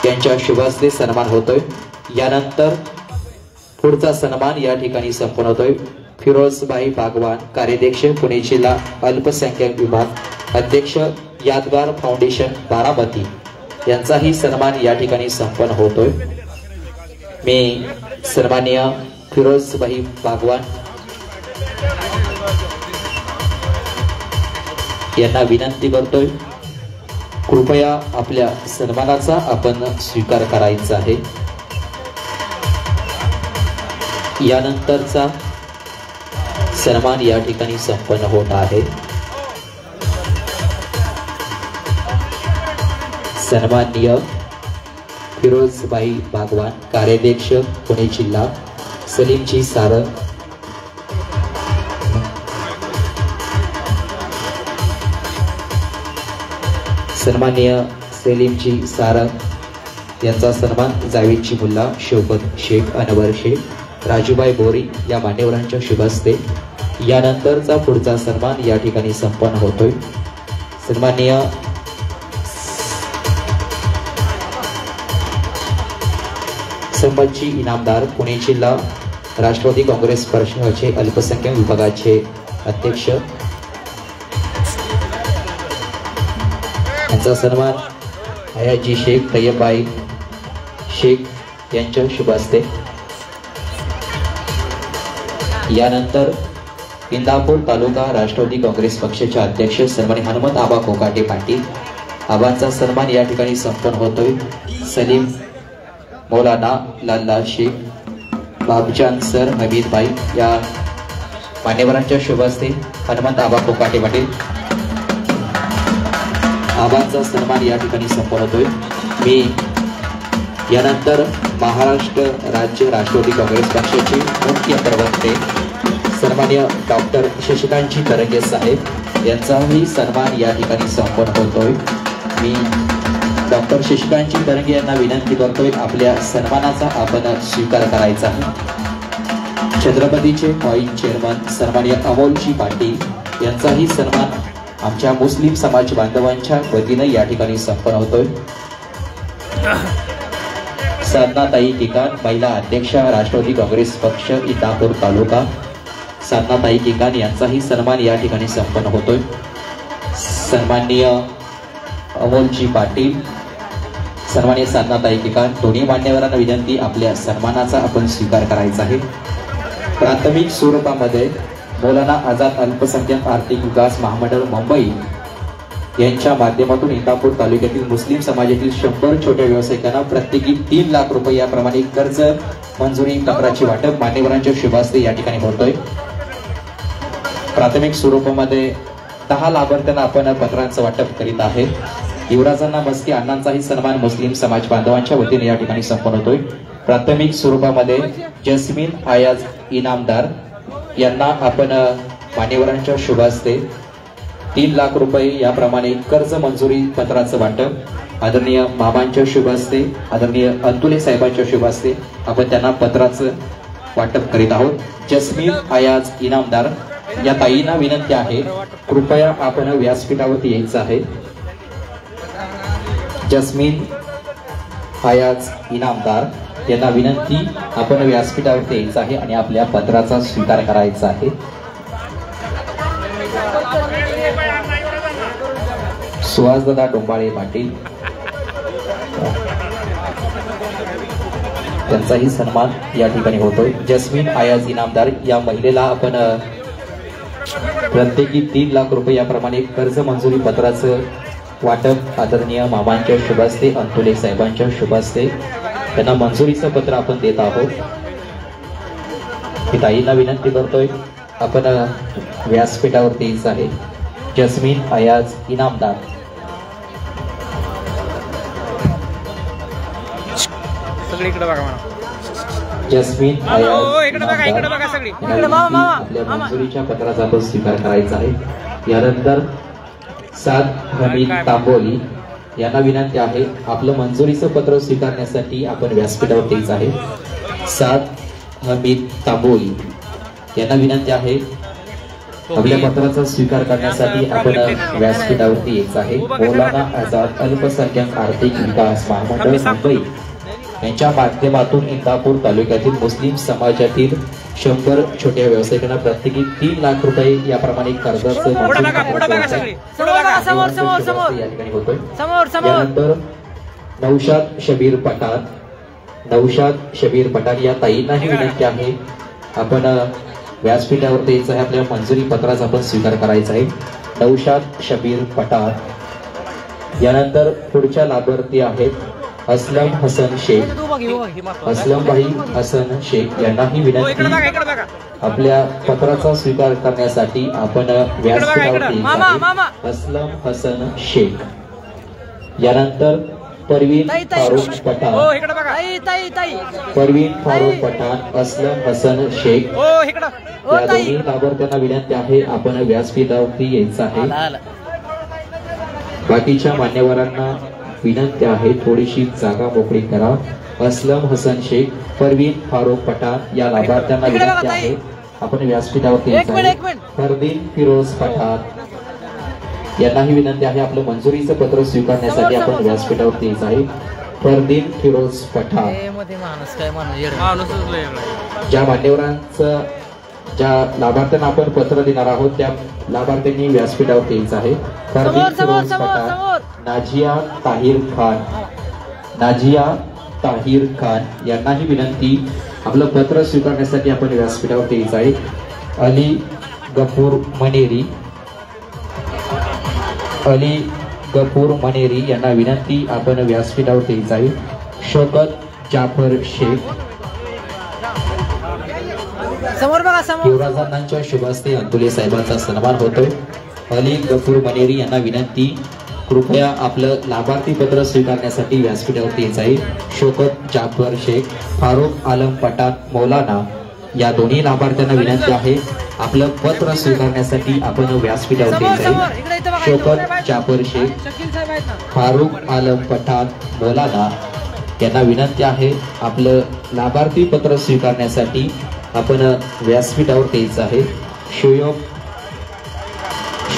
यांच्या शुभ हस्ते सन्मान होतोय. यानंतर पुढचा सन्मान या ठिकाणी संपन्न होतोय. फिरोजबाई बागवान, कार्याध्यक्ष पुणे जिल्हा अल्पसंख्याक विभाग, अध्यक्ष यादगार फाउंडेशन बारामती यांचाही सन्मान या ठिकाणी संपन्न होतोय. मी सन्माननीय फिरोजबाई बागवान यांना विनंती करतोय, कृपया आपल्या सन्मानाचा आपण स्वीकार करायचा आहे. यानंतरचा सन्मान या ठिकाणी संपन्न होत आहे. सन्माननीय फिरोजबाई बागवान, कार्याध्यक्ष पुणे जिल्हा, सलीमजी सारंग, सन्माननीय सलीमजी सारंग यांचा सन्मान जावेदजी मुल्ला, शौकत शेख, अनवर शेख, राजूबाई बोरी या मान्यवरांच्या शुभ हस्ते यानंतरचा पुढचा सन्मान या ठिकाणी संपन्न होतोय. सन्माननीय संबंधची इनामदार, पुणे जिल्हा राष्ट्रवादी काँग्रेस पक्षाचे अल्पसंख्याक विभागाचे अध्यक्ष यांचा सन्मान हयाजी शेख, तय्यबाई शेख यांच्या शुभ हस्ते. यानंतर इंदापूर तालुका राष्ट्रवादी काँग्रेस पक्षाचे अध्यक्ष सन्माननीय हनुमंत आबा कोकाटे पाटील आबांचा सन्मान या ठिकाणी संपन्न होतोय. सलीम मौलाना लाला शेख, बाबजान सर, हमीद भाई या मान्यवरांच्या शुभ हस्ते हनुमंत आबा कोकाटे पाटील आबांचा सन्मान या ठिकाणी संपन्न होतोय. मी यानंतर महाराष्ट्र राज्य राष्ट्रवादी काँग्रेस पक्षाचे मुख्य प्रवक्ते सन्माननीय डॉक्टर शशिकांतजी तरंगे साहेब यांचाही सन्मान या ठिकाणी संपन्न होतोय. मी डॉक्टर शशिकांतजी तरंगे यांना विनंती करतोय, आपल्या सन्मानाचा आपण स्वीकार करायचा आहे. छत्रपतीचे पॉइंट चेअरमन सन्माननीय अमोलजी पाटील यांचाही सन्मान आमच्या मुस्लिम समाज बांधवांच्या वतीने या ठिकाणी संपन्न होतोय. साधनाताई किकान, महिला अध्यक्षा राष्ट्रवादी काँग्रेस पक्ष इंदापूर तालुका, साधनाताई किकान यांचाही सन्मान या ठिकाणी संपन्न होतोय. सन्माननीय अमोलजी पाटील, सन्माननीय साधनाताई किकान, दोन्ही मान्यवरांना विनंती, आपल्या सन्मानाचा आपण स्वीकार करायचा आहे. प्राथमिक स्वरूपामध्ये मौलाना आझाद अल्पसंख्याक आर्थिक विकास महामंडळ मुंबई यांच्या माध्यमातून इंदापूर तालुक्यातील मुस्लिम समाजातील 100 छोट्या व्यावसायिकांना प्रत्येकी 3 लाख रुपये याप्रमाणे कर्ज मंजुरी पत्राची वाटप मान्यवरांच्या शुभ हस्ते या ठिकाणी होतोय. प्राथमिक स्वरूपामध्ये 10 लाभार्थ्यांना आपण पत्रांचं वाटप करीत आहे. युवराजांना मस्के अण्णांचाही सन्मान मुस्लिम समाज बांधवांच्या वतीने या ठिकाणी संपन्न होतोय. प्राथमिक स्वरूपामध्ये जस्मीन आयाज इनामदार यांना आपण मान्यवरांच्या शुभ हस्ते 3 लाख रुपये याप्रमाणे कर्ज मंजुरी पत्राचं वाटप आदरणीय मामांच्या शुभ हस्ते, आदरणीय अंतुले साहेबांच्या शुभ हस्ते आपण त्यांना पत्राचं वाटप करीत आहोत. जस्मीन आयाज इनामदार या ताईंना विनंती आहे, कृपया आपण व्यासपीठावरती यायचं आहे. जस्मीन आयाज इनामदार यांना विनंती, आपण व्यासपीठावरती यायचं आहे आणि आपल्या पत्राचा स्वीकार करायचा आहे. सुहासदादा डोंबाळे पाटील त्यांचाही सन्मान या ठिकाणी होतोय. जस्मीन आयाज इनामदार या महिलेला आपण प्रत्येकी 3 लाख रुपये याप्रमाणे कर्ज मंजुरी पत्राचं वाटप आदरणीय मामांच्या शुभ हस्ते, अंतुले साहेबांच्या शुभ हस्ते त्यांना मंजुरीचं पत्र आपण देत आहोत. ही ताईंना विनंती करतोय, आपण व्यासपीठावरती यायचं आहे. जस्मीन आयाज इनामदार जस्मीन आपल्या मंजुरीच्या पत्राचा आपण स्वीकार करायचा आहे. यानंतर साद हमीद तांबोली यांना विनंती आहे, आपलं मंजुरीचं पत्र स्वीकारण्यासाठी आपण व्यासपीठावर यायचं आहे. साद हमीद तांबोली यांना विनंती आहे, आपल्या पत्राचा स्वीकार करण्यासाठी आपण व्यासपीठावरती यायचं आहे. मौलाना आझाद अल्पसंख्याक आर्थिक विकास महामंडळ मुंबई यांच्या माध्यमातून इंदापूर तालुक्यातील मुस्लिम समाजातील 100 छोट्या व्यावसायिकांना प्रत्येकी 3 लाख रुपये याप्रमाणे कर्जाचं या ठिकाणी होतोय। यानंतर नौशाद शबीर पठाण या ताईंनाही विनंती आहे, आपण व्यासपीठावरती यायचं आहे, आपल्या मंजुरी पत्राचा आपण स्वीकार करायचा आहे। नौशाद शबीर पठाण। यानंतर पुढच्या लाभार्थी आहेत असलम हसन शेख, असलमभाई हसन शेख यांनाही विनंती आपल्या पत्राचा स्वीकार करण्यासाठी आपण व्यासपीठावरती असलम हसन शेख। यानंतर परवीन फारूक पठाण, असलम हसन शेख या दोन्ही लाभार्थ्यांना विनंती आहे, आपण व्यासपीठावरती यायचं आहे। बाकीच्या मान्यवरांना विनंती आहे, थोडीशी जागा मोकळी करा। असलम हसन शेख, परवीन फारूक पठाण या लाभार्थ्यांना विनंती आहे, आपण व्यासपीठावरती यायचं आहे। फरदीन फिरोज पठाण यांनाही विनंती आहे, आपलं मंजुरीचं पत्र स्वीकारण्यासाठी आपण व्यासपीठावरती यायचं आहे। फरदीन फिरोज पठाण। ज्या मान्यवरांचं ज्या लाभार्थ्यांना आपण पत्र देणार आहोत त्या लाभार्थ्यांनी व्यासपीठावरती यायचं आहे। फरदीन फिरोज पठाण, नाजिया ताहिर खान यांनाही विनंती, आपलं पत्र स्वीकारण्यासाठी आपण व्यासपीठावरती यायचं आहे। अली गफूर मनेरी यांना विनंती, आपण व्यासपीठावरती यायचं आहे। शौकत जाफर शेख, युवराजांच्या शुभ हस्ते अंतुले साहेबांचा सन्मान होतोय। अली गफूर मनेरी यांना विनंती, कृपया आपलं लाभार्थी पत्र स्वीकारण्यासाठी व्यासपीठावरती यायचं आहे। शौकत जाफर शेख, फारूक आलम पठाण मौलाना या दोन्ही लाभार्थ्यांना विनंती आहे, आपलं पत्र स्वीकारण्यासाठी आपण व्यासपीठावरती यायचं आहे। शौकत जाफर शेख, फारूक आलम पठाण मौलाना यांना विनंती आहे, आपलं लाभार्थी पत्र स्वीकारण्यासाठी आपण व्यासपीठावरती यायचं आहे।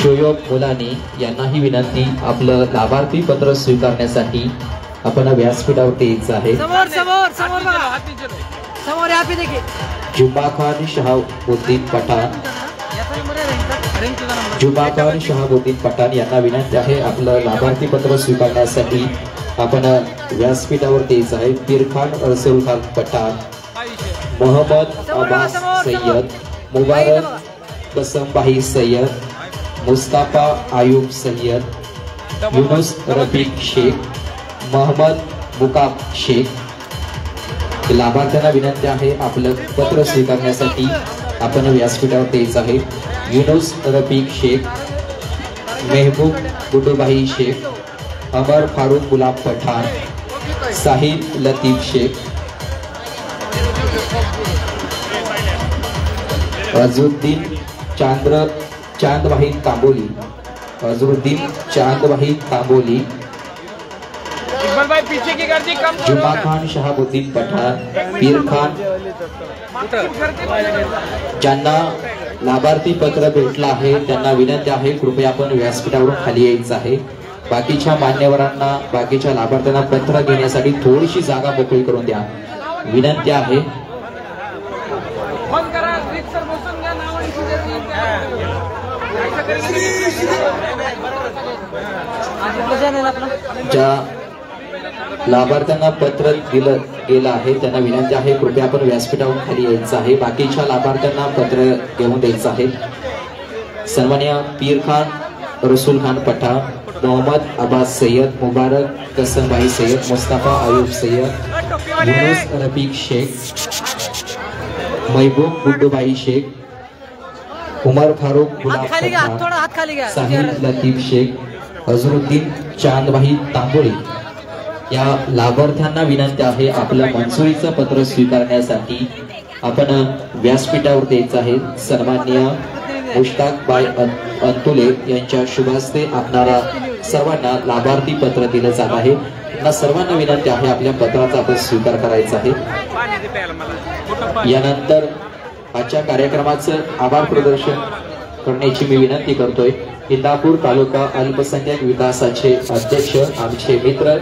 शोयब मुलानी यांनाही विनंती, आपलं लाभार्थी पत्र स्वीकारण्यासाठी आपण व्यासपीठावरती यायचं आहे। जुबा खान शहाबुद्दीन पठाण यांना विनंती आहे, आपलं लाभार्थी पत्र स्वीकारण्यासाठी आपण व्यासपीठावरती यायचं आहे। पीरखान अरसुल खान पठाण, मोहम्मद अब्बास सय्यद, मुबारक कसमभाई सय्यद, मुस्ताफा आयुब सय्यद, युनुस रफीक शेख, मोहम्मद मुकाब शेख लाभार्थ्यांना विनंती आहे, आपलं पत्र स्वीकारण्यासाठी आपण व्यासपीठावरती यायचं आहे। युनुस रफीक शेख, मेहबूब गुडूभाई शेख, अमर फारूक गुलाब पठाण, साहिल लतीफ शेख, अजरुद्दीन चांदवाही तांबोली, जुमा खान शहाबुद्दीन पठाण, पीर खान। ज्यांना लाभार्थी पत्र भेटलं आहे त्यांना विनंती आहे, कृपया आपण व्यासपीठावरून खाली यायचं आहे। बाकीच्या मान्यवरांना, बाकीच्या लाभार्थ्यांना पत्र घेण्यासाठी थोडीशी जागा मोकळी करून द्या, विनंती आहे। ज्या लाभार्थ्यांना पत्र दिलं गेलं आहे त्यांना विनंती आहे, कृपया आपण व्यासपीठावरून खाली यायचं आहे। बाकीच्या लाभार्थ्यांना पत्र घेऊन द्यायचं आहे। सन्माननीय पीर खान रसूल खान पठाण, मोहम्मद अब्बास सय्यद, मुबारक कसमभाई सय्यद, मुस्ताफा आयुब सय्यद, युनुस रफीक शेख, महबूब गुड्डूभाई शेख, उमर फारूक गुलाब पठाण, साहिल लतीफ शेख, अजरुद्दीन चांदभाई तांबोली या लाभार्थ्यांना विनंती आहे, आपलं मंजुरीचं पत्र स्वीकारण्यासाठी आपण व्यासपीठावर यायचं आहे। सन्माननीय मुश्ताकबाई अंतुले यांच्या शुभ हस्ते आपणारा सर्वांना लाभार्थी पत्र दिलं जात आहे। त्यांना सर्वांना विनंती आहे, आपल्या पत्राचा आपण स्वीकार करायचा आहे। यानंतर आजच्या कार्यक्रमाचं आभार प्रदर्शन करण्याची मी विनंती करतोय। इंदापूर तालुका अल्पसंख्याक विकासाचे अध्यक्ष आमचे मित्र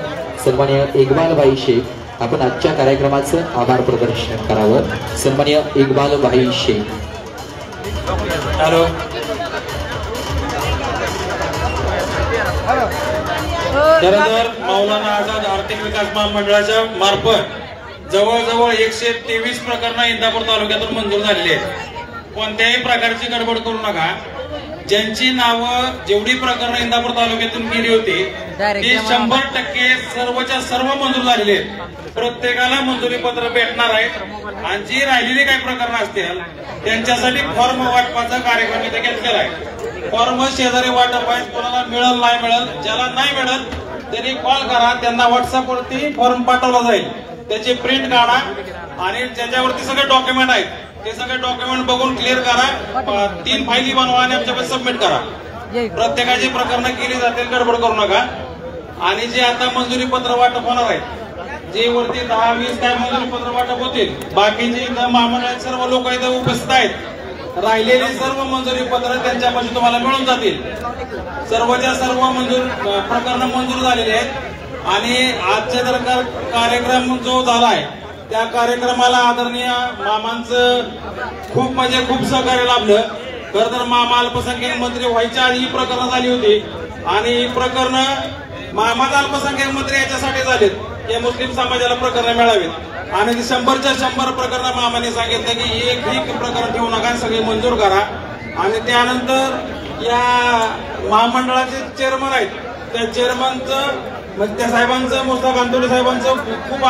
सन्माननीय इकबालभाई शेख आपण आजच्या कार्यक्रमाचं आभार प्रदर्शन करावं. सन्माननीय इक्बाल भाई शेख. हॅलो. खरंतर मौलाना आझाद आर्थिक विकास महामंडळाच्या मार्फत जवळजवळ 123 प्रकरणं इंदापूर तालुक्यातून मंजूर झालेली आहेत. कोणत्याही प्रकारची गडबड करू नका. ज्यांची नावं जेवढी प्रकरणं इंदापूर तालुक्यातून केली होती ती 100% सर्वच्या सर्व मंजूर झालेली आहेत. प्रत्येकाला मंजुरी पत्र भेटणार आहे. आणि जी राहिलेली काही प्रकरणं असतील त्यांच्यासाठी फॉर्म वाटपाचा कार्यक्रम इथे घेतलेला आहे. फॉर्म शेजारी वाटप आहे. कोणाला मिळेल नाही मिळेल, ज्याला नाही मिळेल त्यांनी कॉल करा, त्यांना व्हॉट्सअपवरती फॉर्म पाठवला जाईल. त्याची प्रिंट काढा आणि त्याच्यावरती सगळे डॉक्युमेंट आहेत ते सगळे डॉक्युमेंट बघून क्लिअर करा. 3 फायली बनवा आणि आमच्याकडे सबमिट करा. प्रत्येकाची प्रकरणं केली जातील, गडबड करू नका. आणि जे आता मंजुरी पत्र वाटप होणार आहे, जे वरती 10-20 काय मंजुरी पत्र वाटप होतील, बाकीचे इथं महामंडळाचे सर्व लोक इथं उपस्थित आहेत. राहिलेली सर्व मंजुरी पत्र त्यांच्यापाशी तुम्हाला मिळून जातील. सर्वच्या सर्व प्रकरणं मंजूर झालेली आहेत. आणि आजचा जर कार्यक्रम जो झाला आहे त्या कार्यक्रमाला आदरणीय मामांचं खूप सहकार्य लाभलं. खरं तर मामा अल्पसंख्याक मंत्री व्हायच्या आधी ही प्रकरणं झाली होती आणि ही प्रकरणं मामाचा अल्पसंख्याक मंत्री याच्यासाठी झालेत की मुस्लिम समाजाला प्रकरणं मिळावीत. आणि 100च्या 100 प्रकरणं मामाने सांगितलं की एक प्रकरण ठेवू नका, सगळे मंजूर करा. आणि त्यानंतर या महामंडळाचे चेअरमन आहेत त्या चेअरमनचं म्हणजे त्या साहेबांचं मुस्ताक अंतुले साहेबांचं खूप